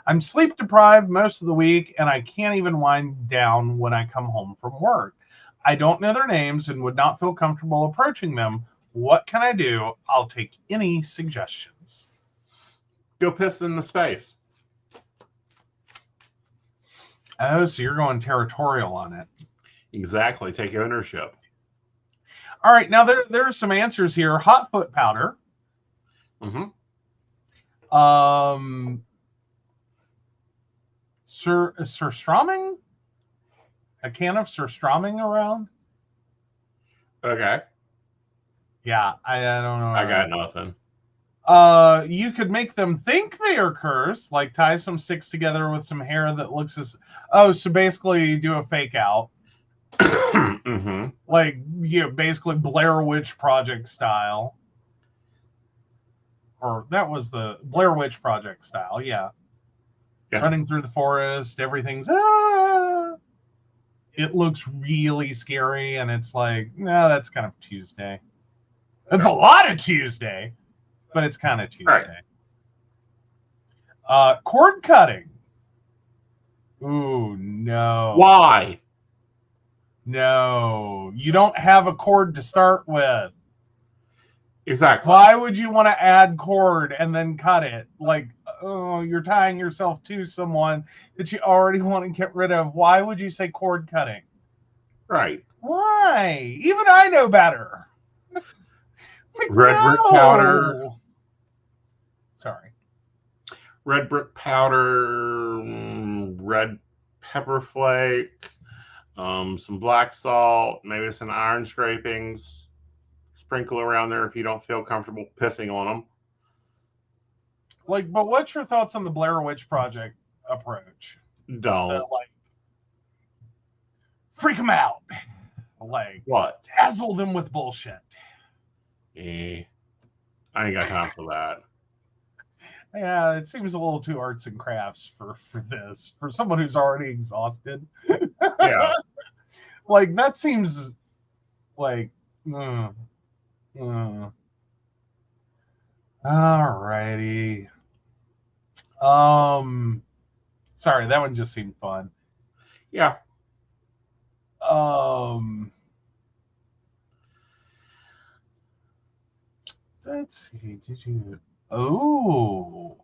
I'm sleep deprived most of the week, and I can't even wind down when I come home from work. I don't know their names and would not feel comfortable approaching them. What can I do? I'll take any suggestions. Go piss in the space. Oh, so you're going territorial on it. Exactly. Take ownership. All right. Now, there are some answers here. Hot foot powder. Surströmming? A can of surströmming around? Okay. Yeah, I don't know. I got nothing. You could make them think they are cursed, like tie some sticks together with some hair that looks as... Oh, so basically do a fake out. Like, basically Blair Witch Project style. Or that was the Blair Witch Project style, yeah. Running through the forest, everything's... It looks really scary, and it's like, no, that's kind of Tuesday. That's a lot of Tuesday, but it's kind of Tuesday. Right. Cord cutting. Ooh, no. Why? No, you don't have a cord to start with. Exactly. Why would you want to add cord and then cut it? Like, oh, you're tying yourself to someone that you already want to get rid of. Why would you say cord cutting? Right. Why? Even I know better. Like, red brick powder. Sorry. Red brick powder, red pepper flake, some black salt, maybe some iron scrapings. Sprinkle around there if you don't feel comfortable pissing on them. Like, but what's your thoughts on the Blair Witch Project approach? Don't. Like, freak them out. Like, what? Dazzle them with bullshit. I ain't got time for that. Yeah, it seems a little too arts and crafts for this. For someone who's already exhausted. Yes. Like, that seems like... Mm, mm. Alrighty. Sorry, that one just seemed fun. Yeah. Let's see. Did you? Oh,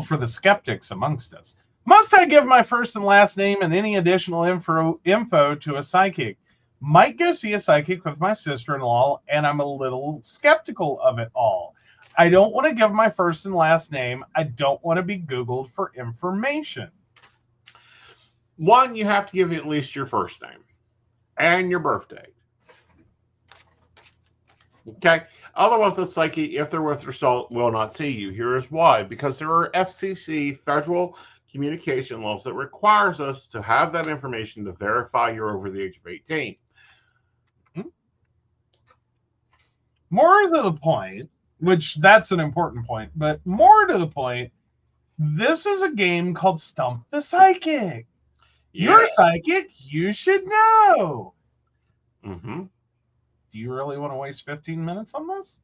for the skeptics amongst us, must I give my first and last name and any additional info to a psychic? Might go see a psychic with my sister-in-law, and I'm a little skeptical of it all. I don't want to give my first and last name. I don't want to be Googled for information. One, you have to give at least your first name and your birthday. Okay. Otherwise, the psychic, if they're worth their salt, will not see you. Here is why: because there are FCC federal communication laws that requires us to have that information to verify you're over the age of 18. More to the point, which that's an important point, but more to the point, this is a game called Stump the Psychic. Yeah. You're a psychic, you should know. Mm-hmm. Do you really want to waste 15 minutes on this?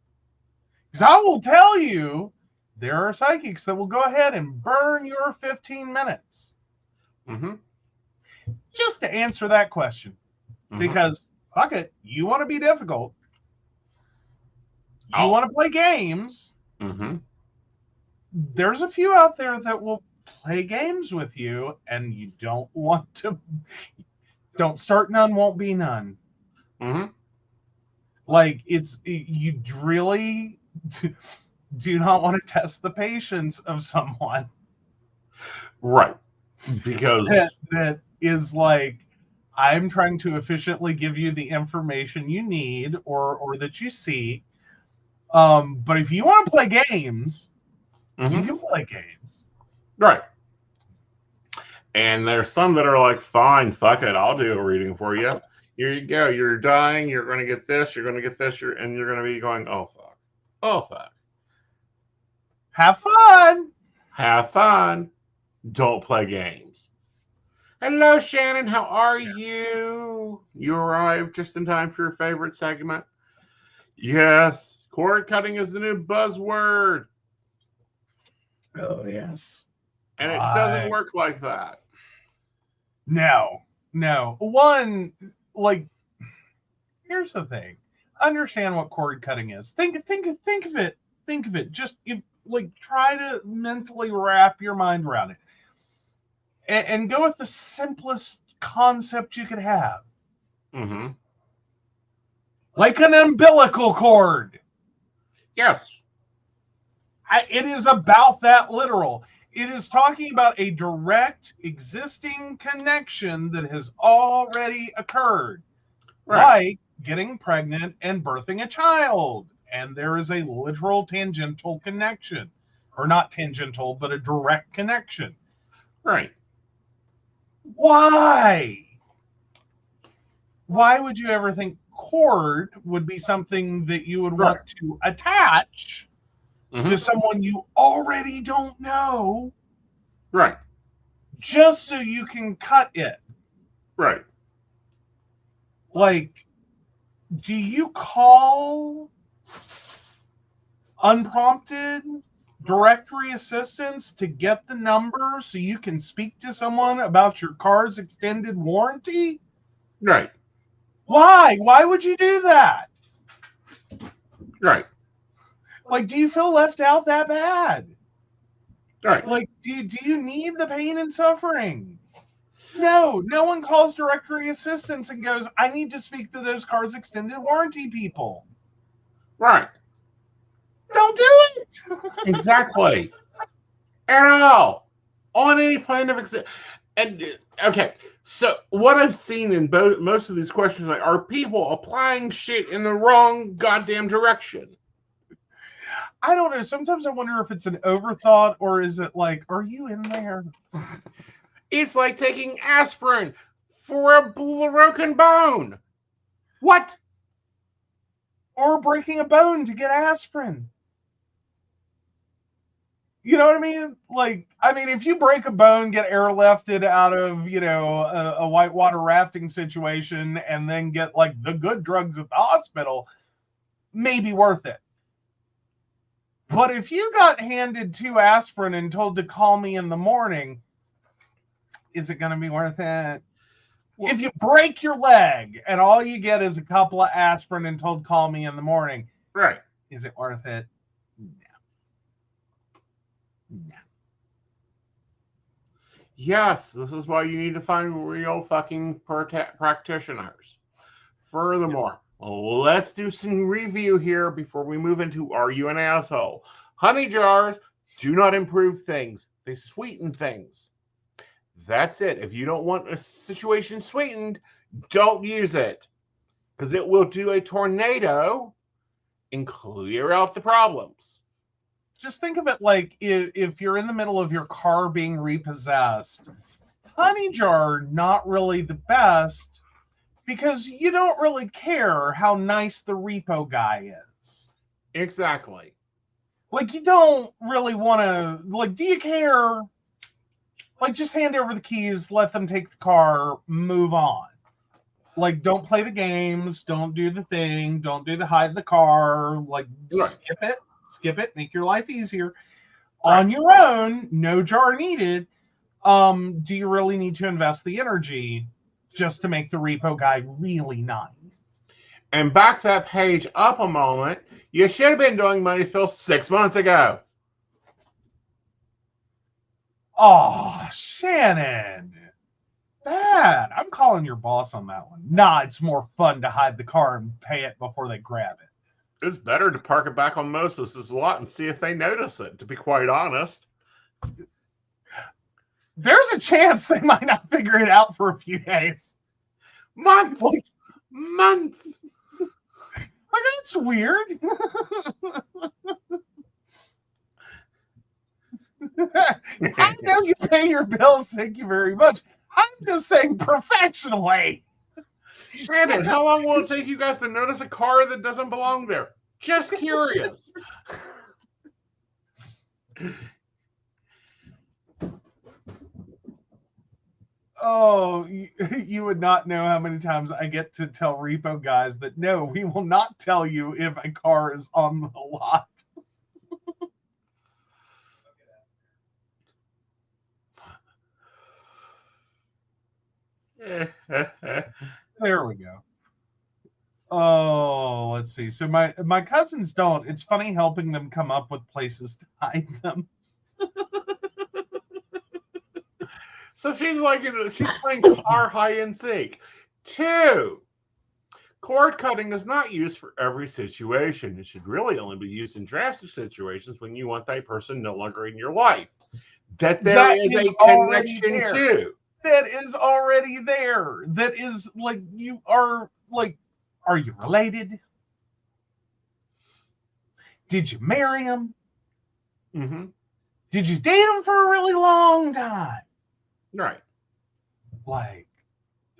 Because I will tell you, there are psychics that will go ahead and burn your 15 minutes. Mm-hmm. Just to answer that question. Mm-hmm. Because, fuck it, you want to be difficult. You want to play games. Mm-hmm. There's a few out there that will play games with you, and you don't want to. Don't start none, won't be none. Mm-hmm. Like, you really do not want to test the patience of someone. Right. Because that is like, I'm trying to efficiently give you the information you need or that you seek. But if you want to play games, mm-hmm. you can play games. Right. And there's some that are like, fine, fuck it, I'll do a reading for you. Here you go. You're dying. You're going to get this. You're going to get this. And you're going to be going, oh, fuck. Oh, fuck. Have fun. Have fun. Don't play games. Hello, Shannon. How are you? You arrived just in time for your favorite segment. Yes. Cord cutting is the new buzzword. Oh, yes. And it doesn't work like that. No. One, like, here's the thing. Understand what cord cutting is. Think of it. Just try to mentally wrap your mind around it. And go with the simplest concept you could have. Mm-hmm. Like an umbilical cord. Yes. It is about that literal. It is talking about a direct existing connection that has already occurred. Right. Like getting pregnant and birthing a child. And there is a literal tangential connection. Or not tangential, but a direct connection. Right. Why? Why would you ever think cord would be something that you would want to attach to someone you already don't know? Right. Just so you can cut it. Right. Like, do you call unprompted directory assistance to get the number so you can speak to someone about your car's extended warranty? Right. Why? Why would you do that? Right. Like, do you feel left out that bad? Right. Like, do you need the pain and suffering? No one calls directory assistance and goes, I need to speak to those car's extended warranty people. Right. Don't do it. Exactly. At all. On any plane of existence. And, okay, so what I've seen in most of these questions are people applying shit in the wrong goddamn direction. I don't know. Sometimes I wonder if it's an overthought or is it like, are you in there? It's like taking aspirin for a broken bone. What? or breaking a bone to get aspirin. You know what I mean? Like, I mean, if you break a bone, get airlifted out of, a whitewater rafting situation and then get like the good drugs at the hospital, maybe worth it. But if you got handed 2 aspirin and told to call me in the morning, is it going to be worth it? Well, if you break your leg and all you get is a couple of aspirin and told call me in the morning, right? Is it worth it? No. Yes, this is why you need to find real fucking practitioners. Furthermore, let's do some review here before we move into Are You an Asshole? Honey jars do not improve things. They sweeten things. That's it. If you don't want a situation sweetened, don't use it. Because it will do a tornado and clear out the problems. Just think of it like if you're in the middle of your car being repossessed, honey jar not really the best because you don't really care how nice the repo guy is. Exactly. Like, you don't really want to, like, do you care? Like, just hand over the keys, let them take the car, move on. Like, don't play the games, don't do the thing, don't do the hide the car, like, right. Skip it, make your life easier. Right. On your own, no jar needed. Do you really need to invest the energy just to make the repo guy really nice? And back that page up a moment. You should have been doing money spill 6 months ago. Oh, Shannon. Bad. I'm calling your boss on that one. Nah, it's more fun to hide the car and pay it before they grab it. It's better to park it back on Moses' lot and see if they notice it, to be quite honest. There's a chance they might not figure it out for a few days. Months! Months! Like, that's weird. I know you pay your bills, thank you very much. I'm just saying professionally. Brandon, how long will it take you guys to notice a car that doesn't belong there? Just curious. Oh, you would not know how many times I get to tell repo guys that no, we will not tell you if a car is on the lot. There we go. Oh, let's see. So my cousins don't. It's funny helping them come up with places to hide them. So she's playing car hide and seek. 2, cord cutting is not used for every situation. It should really only be used in drastic situations when you want that person no longer in your life. That is a connection too. That is already there. That is like, you are like, are you related? Did you marry him? Mm-hmm. Did you date him for a really long time? Right. Like,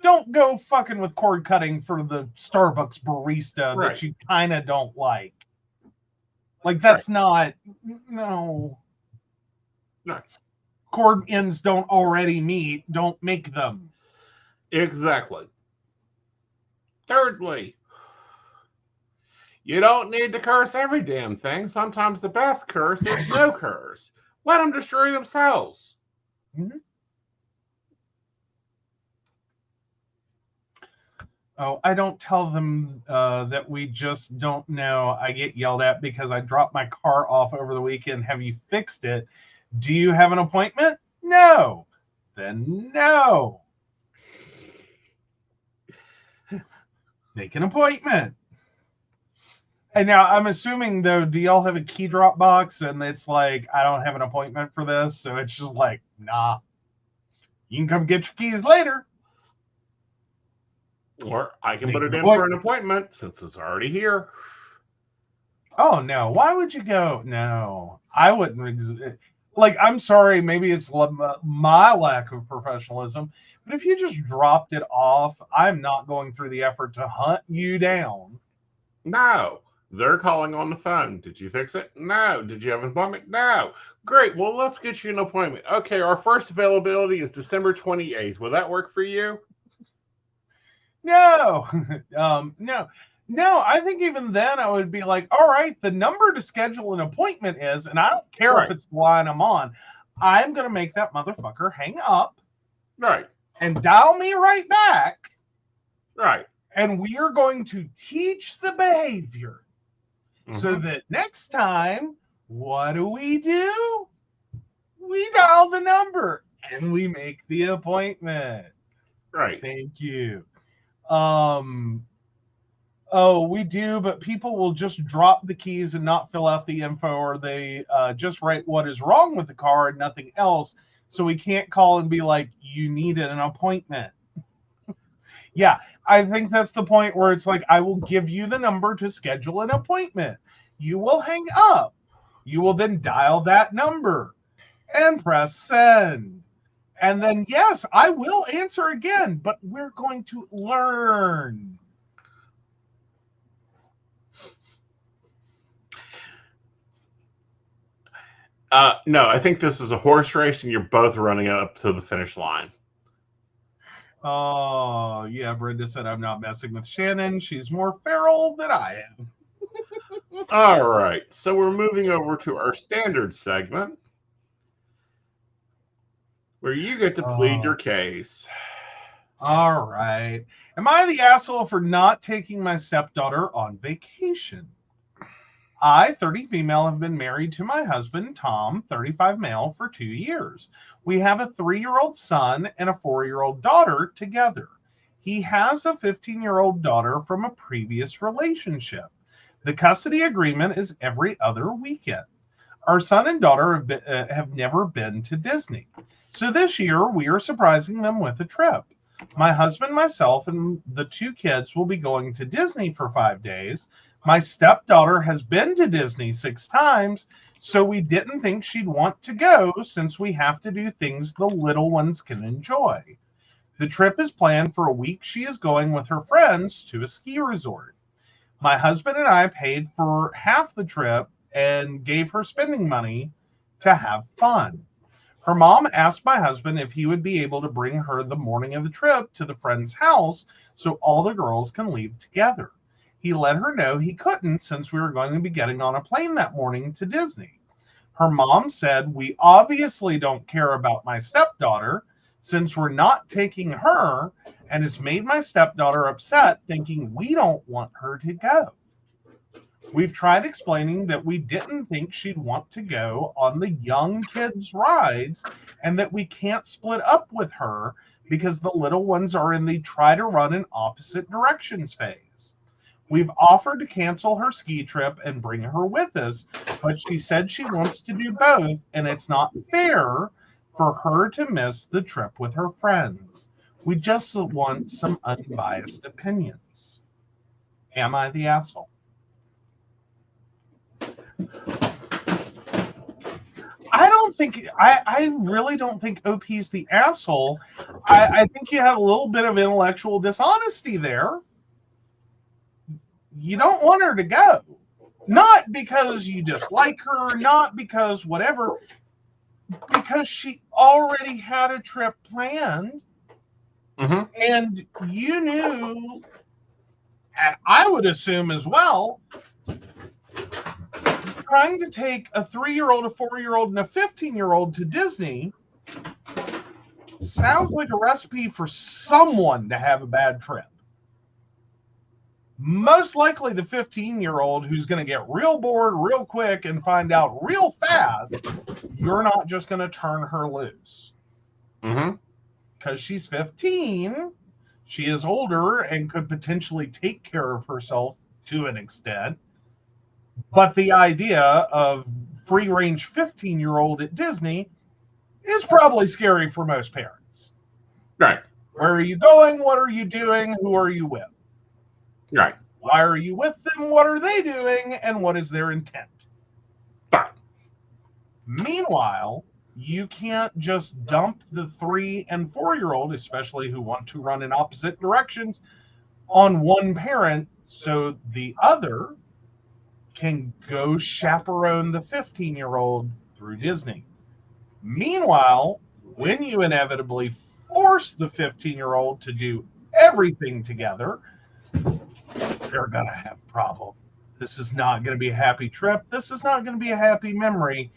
don't go fucking with cord cutting for the Starbucks barista that you kind of don't like. Like, that's not, no. Cord ends don't already meet, don't make them. Exactly. Thirdly, you don't need to curse every damn thing. Sometimes the best curse is no curse. Let them destroy themselves. Mm-hmm. Oh, I don't tell them that we just don't know. I get yelled at because I dropped my car off over the weekend. Have you fixed it? Do you have an appointment? No. Then no. Make an appointment. And now I'm assuming, though, do y'all have a key drop box? And it's like, I don't have an appointment for this. So it's just like, nah. You can come get your keys later. Or I can put it in for an appointment since it's already here. Oh, no. Why would you go? No. I wouldn't. Like, I'm sorry, maybe it's my lack of professionalism, but if you just dropped it off, I'm not going through the effort to hunt you down. No. They're calling on the phone. Did you fix it? No. Did you have an appointment? No. Great. Well, let's get you an appointment. Okay, our first availability is December 28th. Will that work for you? No, no. I think even then I would be like, all right, the number to schedule an appointment is, and I don't care if Right. it's the line I'm on, I'm going to make that motherfucker hang up Right. and dial me right back. Right. And we are going to teach the behavior so that next time, what do? We dial the number and we make the appointment. Right. Thank you. Oh, we do, but people will just drop the keys and not fill out the info, or they just write what is wrong with the car and nothing else. So we can't call and be like, you need an appointment. Yeah, I think that's the point where it's like, I will give you the number to schedule an appointment. You will hang up. You will then dial that number and press send. And then, yes, I will answer again, but we're going to learn. No, I think this is a horse race and you're both running up to the finish line. Oh, yeah, Brenda said I'm not messing with Shannon. She's more feral than I am. All right, so we're moving over to our standard segment where you get to plead your case. All right. Am I the asshole for not taking my stepdaughter on vacation? I, 30 female, have been married to my husband, Tom, 35 male, for 2 years. We have a 3-year-old son and a 4-year-old daughter together. He has a 15-year-old daughter from a previous relationship. The custody agreement is every other weekend. Our son and daughter have never been to Disney. So this year, we are surprising them with a trip. My husband, myself, and the 2 kids will be going to Disney for 5 days. My stepdaughter has been to Disney 6 times, so we didn't think she'd want to go since we have to do things the little ones can enjoy. The trip is planned for a week. She is going with her friends to a ski resort. My husband and I paid for half the trip and gave her spending money to have fun. Her mom asked my husband if he would be able to bring her the morning of the trip to the friend's house so all the girls can leave together. He let her know he couldn't since we were going to be getting on a plane that morning to Disney. Her mom said, we obviously don't care about my stepdaughter since we're not taking her, and has made my stepdaughter upset thinking we don't want her to go. We've tried explaining that we didn't think she'd want to go on the young kids' rides and that we can't split up with her because the little ones are in the try to run in opposite directions phase. We've offered to cancel her ski trip and bring her with us, but she said she wants to do both, and it's not fair for her to miss the trip with her friends. We just want some unbiased opinions. Am I the asshole? I really don't think OP's the asshole. I think you had a little bit of intellectual dishonesty there. You don't want her to go. Not because you dislike her, not because whatever, because she already had a trip planned. Mm-hmm. And you knew, and I would assume as well, trying to take a 3-year-old, a 4-year-old, and a 15-year-old to Disney sounds like a recipe for someone to have a bad trip. Most likely the 15-year-old who's going to get real bored real quick and find out real fast you're not just going to turn her loose. Mm-hmm. Because she's 15, she is older and could potentially take care of herself to an extent. But the idea of free-range 15-year-old at Disney is probably scary for most parents. Right. Where are you going? What are you doing? Who are you with? Right. Why are you with them? What are they doing? And what is their intent? Fine. Meanwhile, you can't just dump the 3 and 4-year-old, especially who want to run in opposite directions, on one parent so the other can go chaperone the 15-year-old through Disney. Meanwhile, when you inevitably force the 15-year-old to do everything together, they're going to have a problem. This is not going to be a happy trip. This is not going to be a happy memory.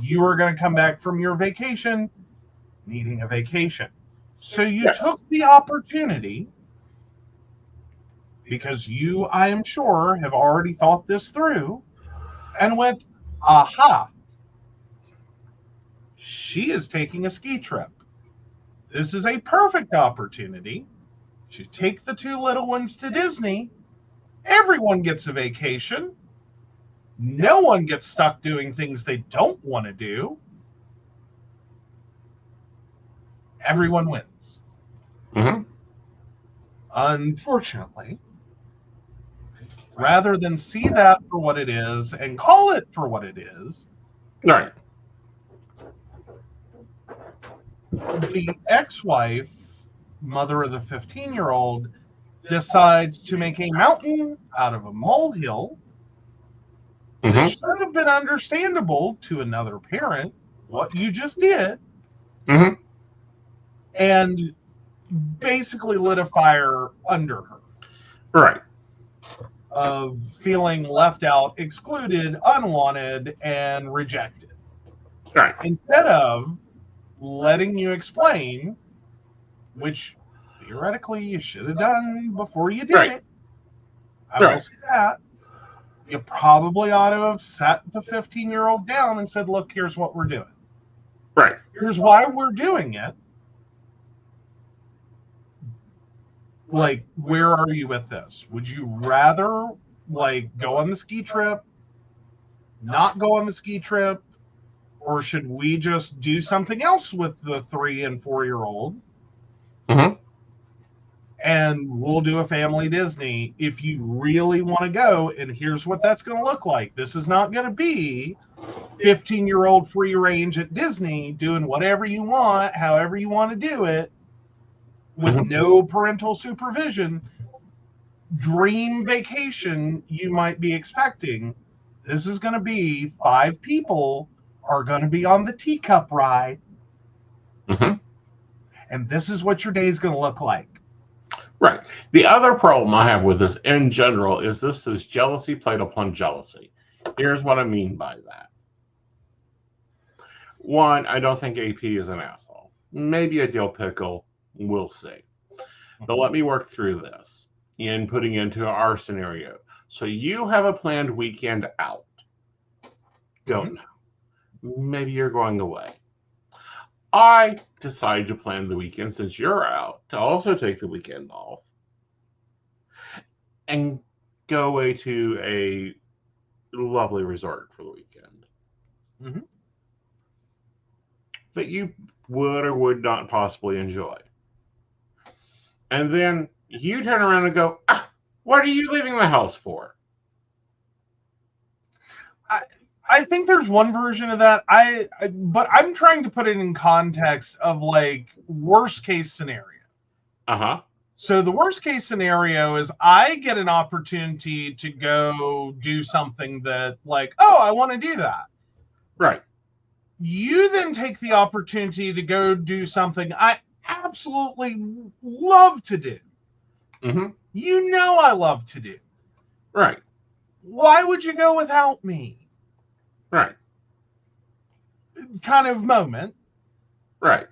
You are going to come back from your vacation needing a vacation. So you took the opportunity, because you, I am sure, have already thought this through, and went, aha, she is taking a ski trip. This is a perfect opportunity to take the two little ones to Disney. Everyone gets a vacation. No one gets stuck doing things they don't want to do. Everyone wins. Mm-hmm. Unfortunately, rather than see that for what it is and call it for what it is, Right. the ex-wife, mother of the 15-year-old, decides to make a mountain out of a molehill. Mm-hmm. It should have been understandable to another parent what you just did, Mm-hmm. and basically lit a fire under her Right. of feeling left out, excluded, unwanted, and rejected. Right. Instead of letting you explain, which theoretically you should have done before you did it. I will say that. You probably ought to have sat the 15-year-old down and said, look, here's what we're doing. Right. Here's why we're doing it. Like, where are you with this? Would you rather, like, go on the ski trip, not go on the ski trip, or should we just do something else with the 3 and 4-year-old? Mm-hmm. And we'll do a family Disney if you really want to go. And here's what that's going to look like. This is not going to be 15-year-old free range at Disney doing whatever you want, however you want to do it, with no parental supervision. Dream vacation you might be expecting. This is going to be 5 people are going to be on the teacup ride. Mm-hmm. And this is what your day is going to look like. Right. The other problem I have with this in general is this is jealousy played upon jealousy. Here's what I mean by that. One, I don't think AP is an asshole. Maybe a dill pickle. We'll see. But let me work through this in putting into our scenario. So you have a planned weekend out. Don't know. Maybe you're going away. I decide to plan the weekend, since you're out, to also take the weekend off and go away to a lovely resort for the weekend that you would or would not possibly enjoy. And then you turn around and go, what are you leaving the house for? I think there's one version of that. But I'm trying to put it in context of, like, worst case scenario. Uh-huh. So the worst case scenario is I get an opportunity to go do something that, like, oh, I want to do that. Right. You then take the opportunity to go do something I absolutely love to do. Mm-hmm. You know I love to do. Right. Why would you go without me? Right. Kind of moment. Right.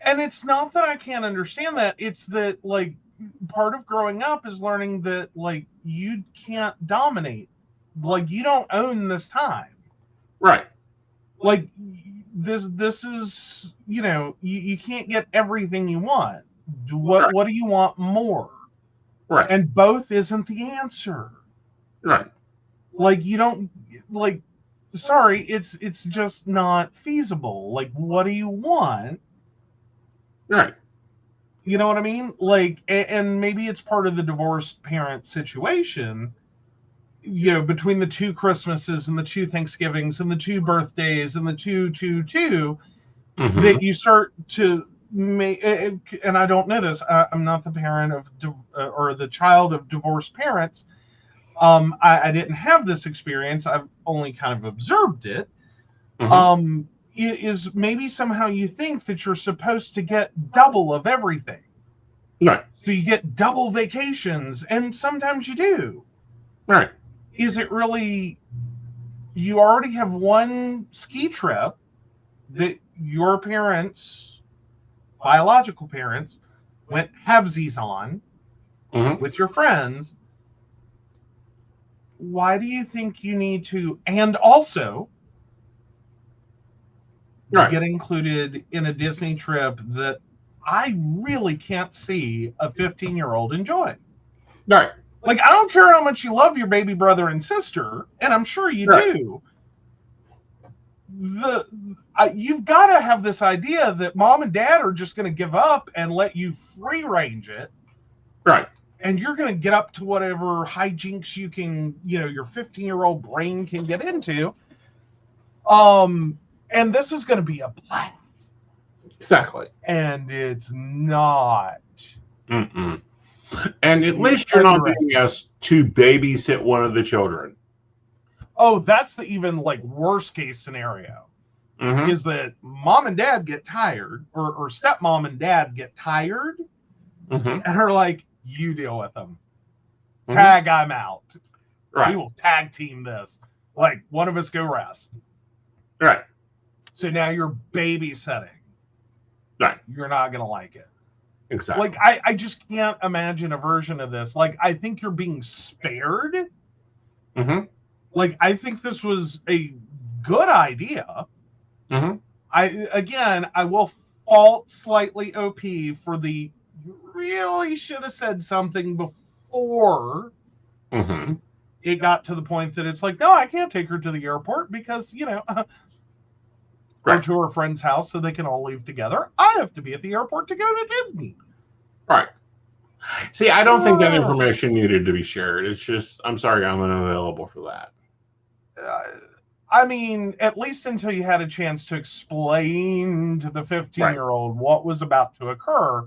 And it's not that I can't understand that. It's that, like, part of growing up is learning that, like, you can't dominate. Like, you don't own this time. Right. Like, this is, you know, you can't get everything you want. What do you want more? Right. And both isn't the answer. Right. Like, you don't, like, sorry, it's just not feasible. Like, what do you want? Right. You know what I mean? Like, and maybe it's part of the divorced parent situation, you know, between the 2 Christmases and the 2 Thanksgivings and the 2 birthdays and the 2, that you start to make, and I don't know this, I'm not the parent of, or the child of divorced parents, I didn't have this experience. I've only kind of observed it. Mhm. It is maybe somehow you think that you're supposed to get double of everything. Right. So you get double vacations, and sometimes you do. Right. Is it really, you already have one ski trip that your parents, biological parents, went halvesies on Mhm. with your friends? Why do you think you need to, and also Right. get included in a Disney trip that I really can't see a 15-year-old enjoying? Right. Like, I don't care how much you love your baby brother and sister, and I'm sure you Right. do. You've got to have this idea that mom and dad are just going to give up and let you free range it, Right. and you're going to get up to whatever hijinks you can, your 15-year-old brain can get into. And this is going to be a blast. Exactly. And it's not. Mm-mm. And at You least you're not being underestimate. asked to babysit one of the children. Oh, that's the even like worst case scenario. Mm-hmm. Is that mom and dad get tired, or stepmom and dad get tired, Mm-hmm. and are like, you deal with them. Mm-hmm. Tag, I'm out. Right. We will tag team this. Like, one of us go rest. Right. So now you're babysitting. Right. You're not going to like it. Exactly. Like, I just can't imagine a version of this. Like, I think you're being spared. Mm-hmm. Like, I think this was a good idea. Mm-hmm. I will fault slightly OP for the, you really should have said something before Mm-hmm. it got to the point that it's like, no, I can't take her to the airport because, or Right. to her friend's house so they can all leave together. I have to be at the airport to go to Disney. Right. See, I don't think that information needed to be shared. It's just, I'm sorry, I'm unavailable for that. I mean, at least until you had a chance to explain to the 15-year-old what was about to occur.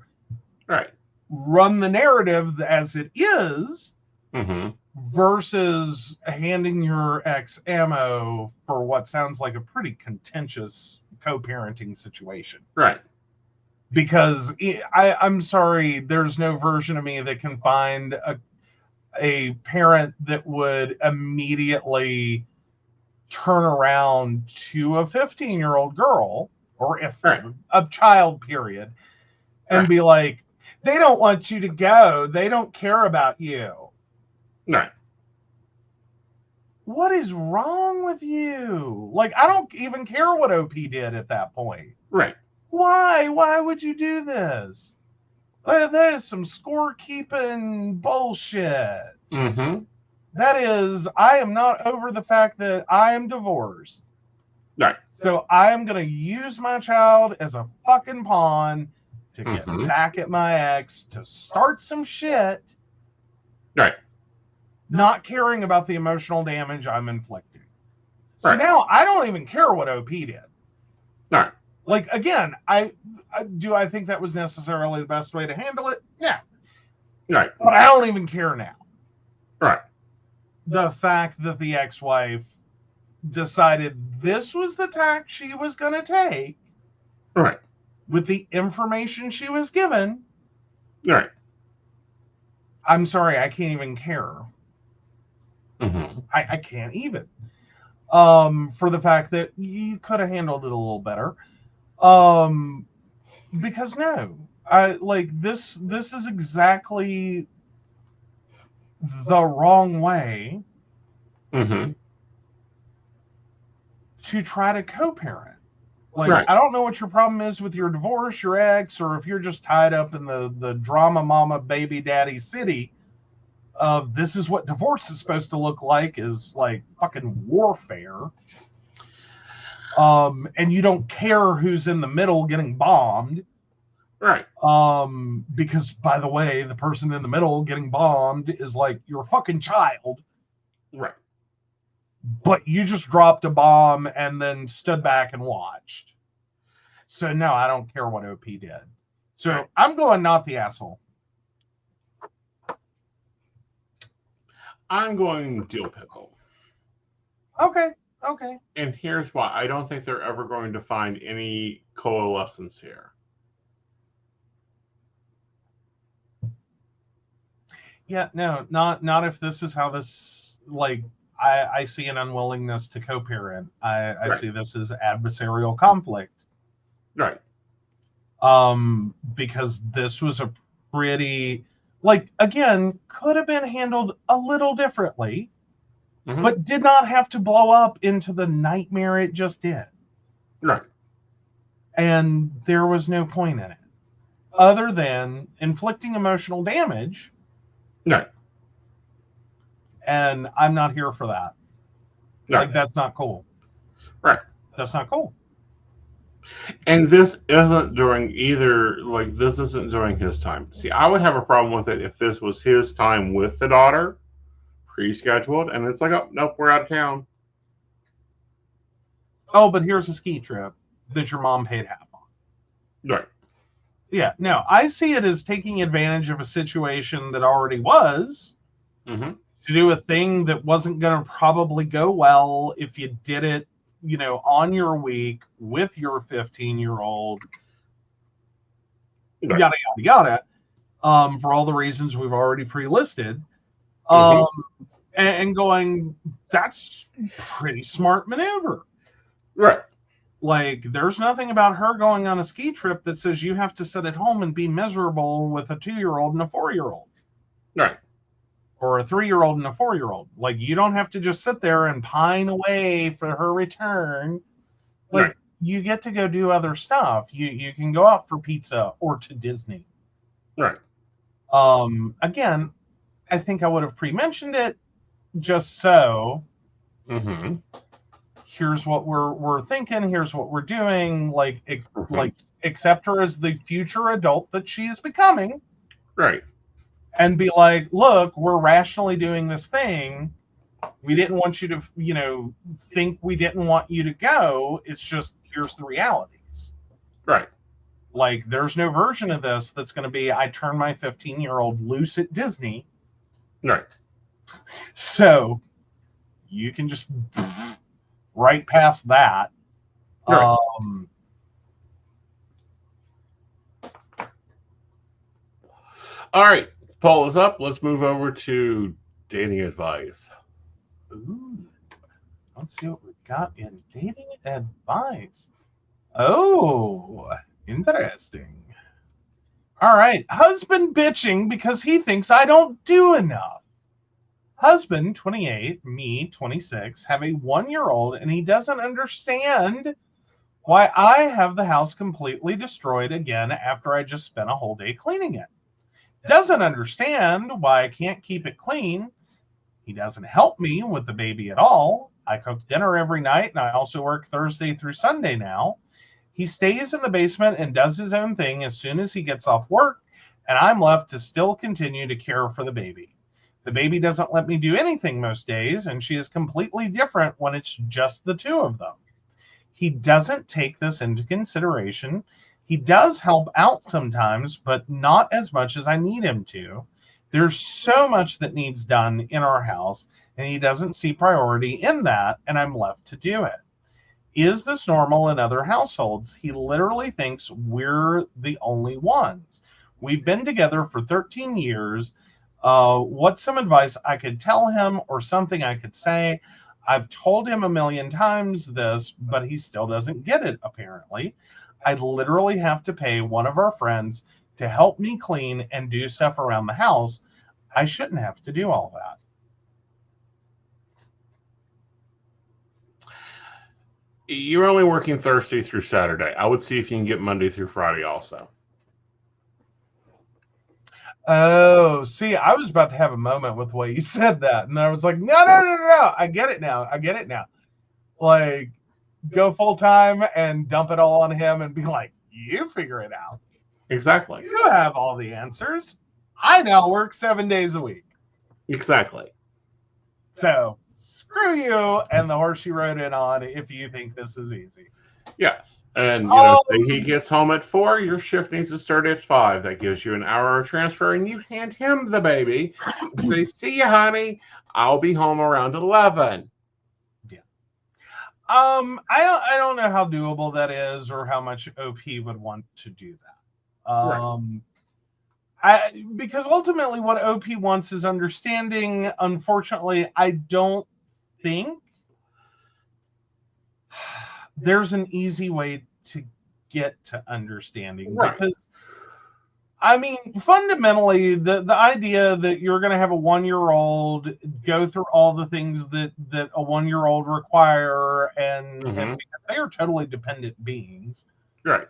Right. Run the narrative as it is, Mm-hmm. versus handing your ex ammo for what sounds like a pretty contentious co-parenting situation. Right. Because I'm sorry, there's no version of me that can find a parent that would immediately turn around to a 15-year-old girl, or if a child, period, and be like, they don't want you to go. They don't care about you. Right. What is wrong with you? Like, I don't even care what OP did at that point. Right. Why? Why would you do this? That is some scorekeeping bullshit. Mm-hmm. That is, I am not over the fact that I am divorced. Right. So I am going to use my child as a fucking pawn to get back at my ex, to start some shit. Right. Not caring about the emotional damage I'm inflicting. So now I don't even care what OP did. Right. Like, again, I think that was necessarily the best way to handle it? No. Right. But I don't even care now. Right. The fact that the ex-wife decided this was the tack she was going to take. Right. With the information she was given. Right. I'm sorry, I can't even care. Mm-hmm. I can't even. For the fact that you could have handled it a little better. Because no, this is exactly the wrong way to try to co-parent. Like, I don't know what your problem is with your divorce, your ex, or if you're just tied up in the drama mama baby daddy city of this is what divorce is supposed to look like, is like fucking warfare. And you don't care who's in the middle getting bombed. Right. Because, by the way, the person in the middle getting bombed is like your fucking child. Right. But you just dropped a bomb and then stood back and watched. So no, I don't care what OP did. So I'm going not the asshole. I'm going dill pickle. Okay. Okay. And here's why. I don't think they're ever going to find any coalescence here. Yeah, no, not if this is how this, like, I see an unwillingness to co-parent. I Right. see this as adversarial conflict. Right. Because this was a pretty, like, again, could have been handled a little differently, Mhm. but did not have to blow up into the nightmare it just did. Right. And there was no point in it other than inflicting emotional damage. Right. And I'm not here for that. Right. Like, that's not cool. Right. That's not cool. And this isn't during either, like, this isn't during his time. See, I would have a problem with it if this was his time with the daughter, pre-scheduled, and it's like, oh, nope, we're out of town. Oh, but here's a ski trip that your mom paid half on. Right. Yeah, no, I see it as taking advantage of a situation that already was Mm-hmm. to do a thing that wasn't going to probably go well if you did it, on your week with your 15-year-old, Right. yada, yada, yada, for all the reasons we've already pre-listed. And going, that's pretty smart maneuver. Right. Like, there's nothing about her going on a ski trip that says you have to sit at home and be miserable with a 2-year-old and a 4-year-old. Right. Or a 3-year-old and a 4-year-old. Like, you don't have to just sit there and pine away for her return. Like, Right. you get to go do other stuff. You can go out for pizza or to Disney. Right. Again, I think I would have pre-mentioned it just so. Mm-hmm. Here's what we're thinking. Here's what we're doing. Like, accept her as the future adult that she is becoming. Right. And be like, look, we're rationally doing this thing. We didn't want you to, think we didn't want you to go. It's just, here's the realities. Right. Like, there's no version of this that's going to be, I turn my 15-year-old loose at Disney. Right. So you can just right past that. Right. All right. Poll is up. Let's move over to dating advice. Ooh, let's see what we've got in dating advice. Oh, interesting. All right. Husband bitching because he thinks I don't do enough. Husband, 28, me, 26, have a 1-year-old, and he doesn't understand why I have the house completely destroyed again after I just spent a whole day cleaning it. Doesn't understand why I can't keep it clean. He doesn't help me with the baby at all. I cook dinner every night, and I also work Thursday through Sunday now. He stays in the basement and does his own thing as soon as he gets off work, and I'm left to still continue to care for the baby. The baby doesn't let me do anything most days, and she is completely different when it's just the two of them. He doesn't take this into consideration. He does help out sometimes, but not as much as I need him to. There's so much that needs done in our house, and he doesn't see priority in that, and I'm left to do it. Is this normal in other households? He literally thinks we're the only ones. We've been together for 13 years. What's some advice I could tell him or something I could say? I've told him a million times this, but he still doesn't get it, apparently. I literally have to pay one of our friends to help me clean and do stuff around the house. I shouldn't have to do all that. You're only working Thursday through Saturday. I would see if you can get Monday through Friday also. Oh, see, I was about to have a moment with the way you said that. And I was like, no. I get it now. Like, go full time and dump it all on him and be like, you figure it out. Exactly. You have all the answers. I now work 7 days a week. Exactly. So screw you and the horse you rode in on if you think this is easy. Yes. And, Um, say he gets home at 4, your shift needs to start at 5. That gives you an hour of transfer, and you hand him the baby and say, see you, honey. I'll be home around 11. yeah. I don't know how doable that is or how much OP would want to do that. Right. Because ultimately what OP wants is understanding. Unfortunately, I don't think there's an easy way to get to understanding, Right. because I mean, fundamentally, the idea that you're going to have a 1-year-old go through all the things that a 1-year-old require, and Mm-hmm. because they are totally dependent beings, Right.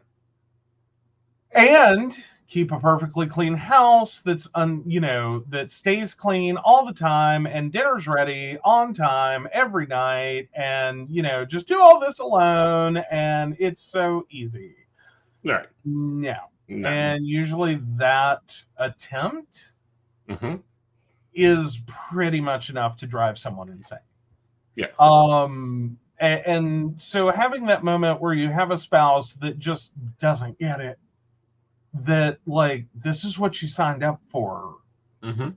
and keep a perfectly clean house that stays clean all the time, and dinner's ready on time every night, and just do all this alone, and it's so easy. Right. No. No. And usually that attempt Mm-hmm. is pretty much enough to drive someone insane. Yes. And so having that moment where you have a spouse that just doesn't get it, that like this is what you signed up for. Mm-hmm.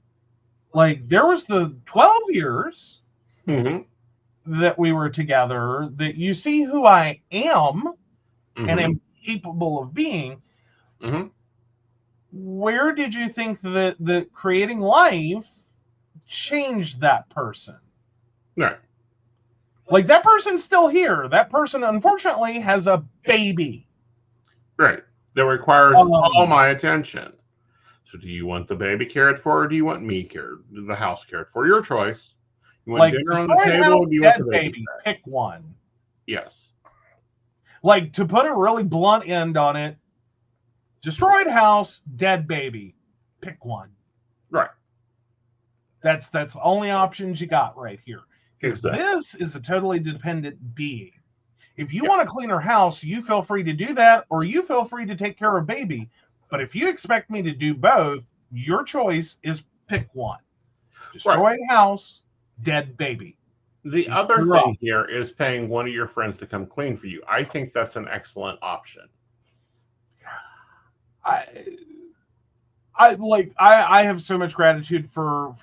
Like there was the 12 years Mm-hmm. that we were together, that you see who I am and Mm-hmm. am capable of being. Mm-hmm. Where did you think that creating life changed that person? Right. Like that person's still here. That person unfortunately has a baby. Right. That requires all Um, my attention. So do you want the baby cared for, or do you want me cared, the house cared for? Your choice. You want like dinner on the destroyed table, house, or do you want dead the baby baby. fed? Pick one. Yes. Like to put a really blunt end on it, destroyed house, dead baby. Pick one. Right. That's the only options you got right here. Because Exactly. this is a totally dependent being. If you Yeah. want to clean her house, you feel free to do that, or you feel free to take care of baby. But if you expect me to do both, your choice is pick one. Right. Destroyed house, dead baby. The It's other your thing option. here is paying one of your friends to come clean for you. I think that's an excellent option. I, I have so much gratitude for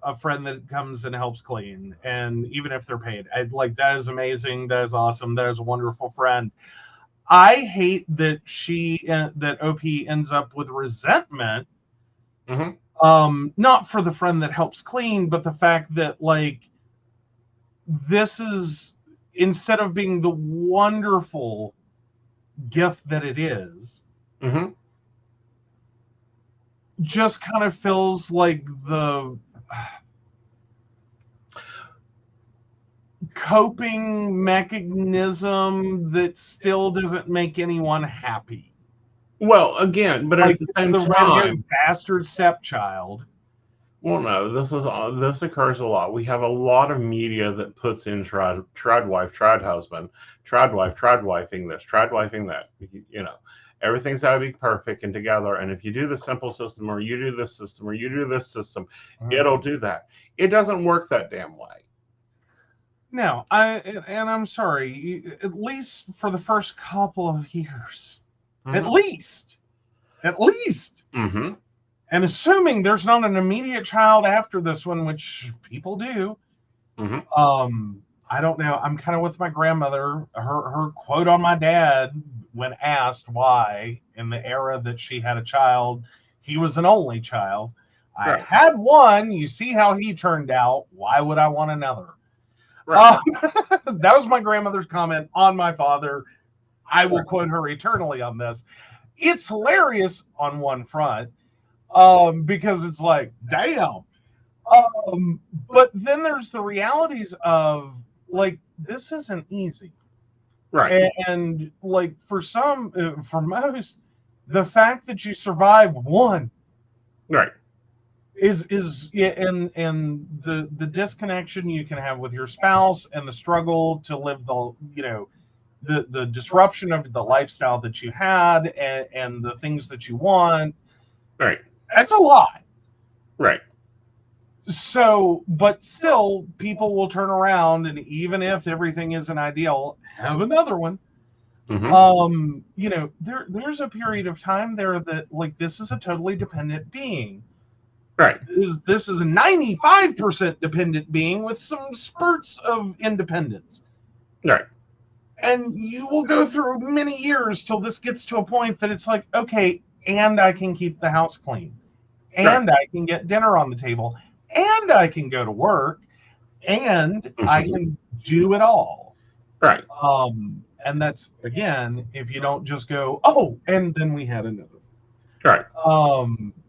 a friend that comes and helps clean, and even if they're paid, that is amazing. That is awesome. That is a wonderful friend. I hate that that OP ends up with resentment. Mm-hmm. Not for the friend that helps clean, but the fact that this is, instead of being the wonderful gift that it is, Mm-hmm. just kind of feels like the coping mechanism that still doesn't make anyone happy. Well, again, but at Like the it's same the red-haired time, bastard stepchild. well, no, this occurs a lot. We have a lot of media that puts in trad wife, trad husband, trad wife, trad wifing this, trad wifing that. Everything's got to be perfect and together. And if you do the simple system, or you do this system, or you do this system, it'll do that. It doesn't work that damn way. No, I'm sorry. At least for the first couple of years, at Mm-hmm. least, at least. Mm-hmm. And assuming there's not an immediate child after this one, which people do, Mm-hmm. I don't know. I'm kind of with my grandmother. Her quote on my dad when asked why, in the era that she had a child, he was an only child. I Right. had one. You see how he turned out. Why would I want another? Right. That was my grandmother's comment on my father. I will quote her eternally on this. It's hilarious on one front, because it's like, damn. But then there's the realities of this isn't easy. Right. And for for most, the fact that you survive one Right. is yeah, and the disconnection you can have with your spouse, and the struggle to live the disruption of the lifestyle that you had, and the things that you want. Right. That's a lot. Right. So, but still, people will turn around, and even if everything isn't ideal, have another one. You know, there's a period of time there that like this is a totally dependent being. Right. This is a 95% dependent being with some spurts of independence. Right. And you will go through many years till this gets to a point that it's like, okay, and I can keep the house clean, and I can get dinner on the table, and I can go to work, and I can do it all. Right. And that's, again, if you don't just go, oh, and then we had another. Right.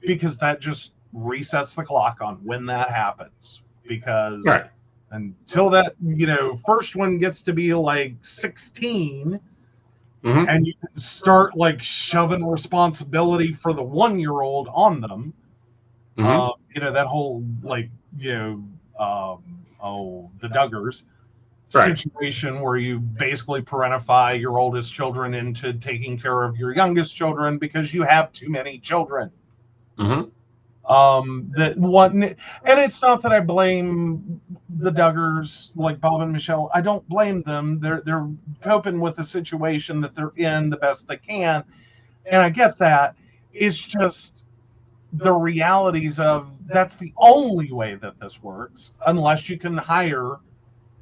Because that just resets the clock on when that happens. Because Right. until that, you know, first one gets to be like 16, and you can start like shoving responsibility for the 1-year-old on them. You know, that whole like, you know, the Duggars situation where you basically parentify your oldest children into taking care of your youngest children because you have too many children. That one, and it's not that I blame the Duggars, like Bob and Michelle. I don't blame them. They're coping with the situation that they're in the best they can, and I get that. It's just the realities of that's the only way that this works, unless you can hire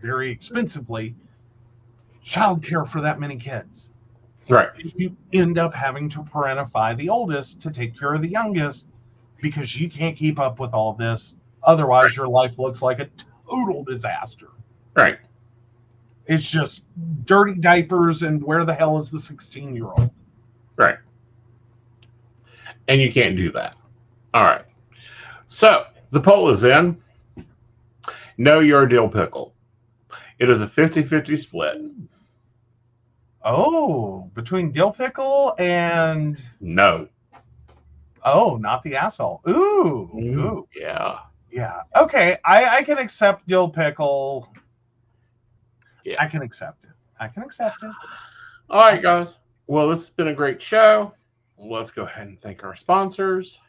very expensively childcare for that many kids. Right. You end up having to parentify the oldest to take care of the youngest because you can't keep up with all this. Otherwise, your life looks like a total disaster. Right. It's just dirty diapers and where the hell is the 16-year-old? Right. And you can't do that. All right. So the poll is in. No, you're a dill pickle. It is a 50-50 split. Oh, between dill pickle and no. Oh, not the asshole. Ooh. Yeah. Yeah. Okay. I can accept dill pickle. Yeah. I can accept it. All right, guys. Well, this has been a great show. Let's go ahead and thank our sponsors.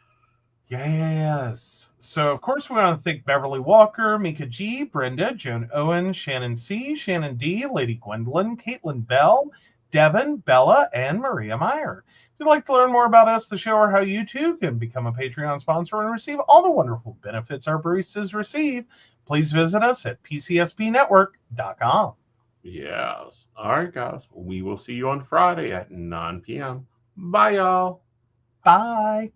Yes. So, of course, we want to thank Beverly Walker, Mika G, Brenda, Joan Owen, Shannon C, Shannon D, Lady Gwendolyn, Caitlin Bell, Devin, Bella, and Maria Meyer. If you'd like to learn more about us, the show, or how you too can become a Patreon sponsor and receive all the wonderful benefits our baristas receive, please visit us at pcspnetwork.com. Yes. All right, guys. We will see you on Friday at 9 p.m. Bye, y'all. Bye.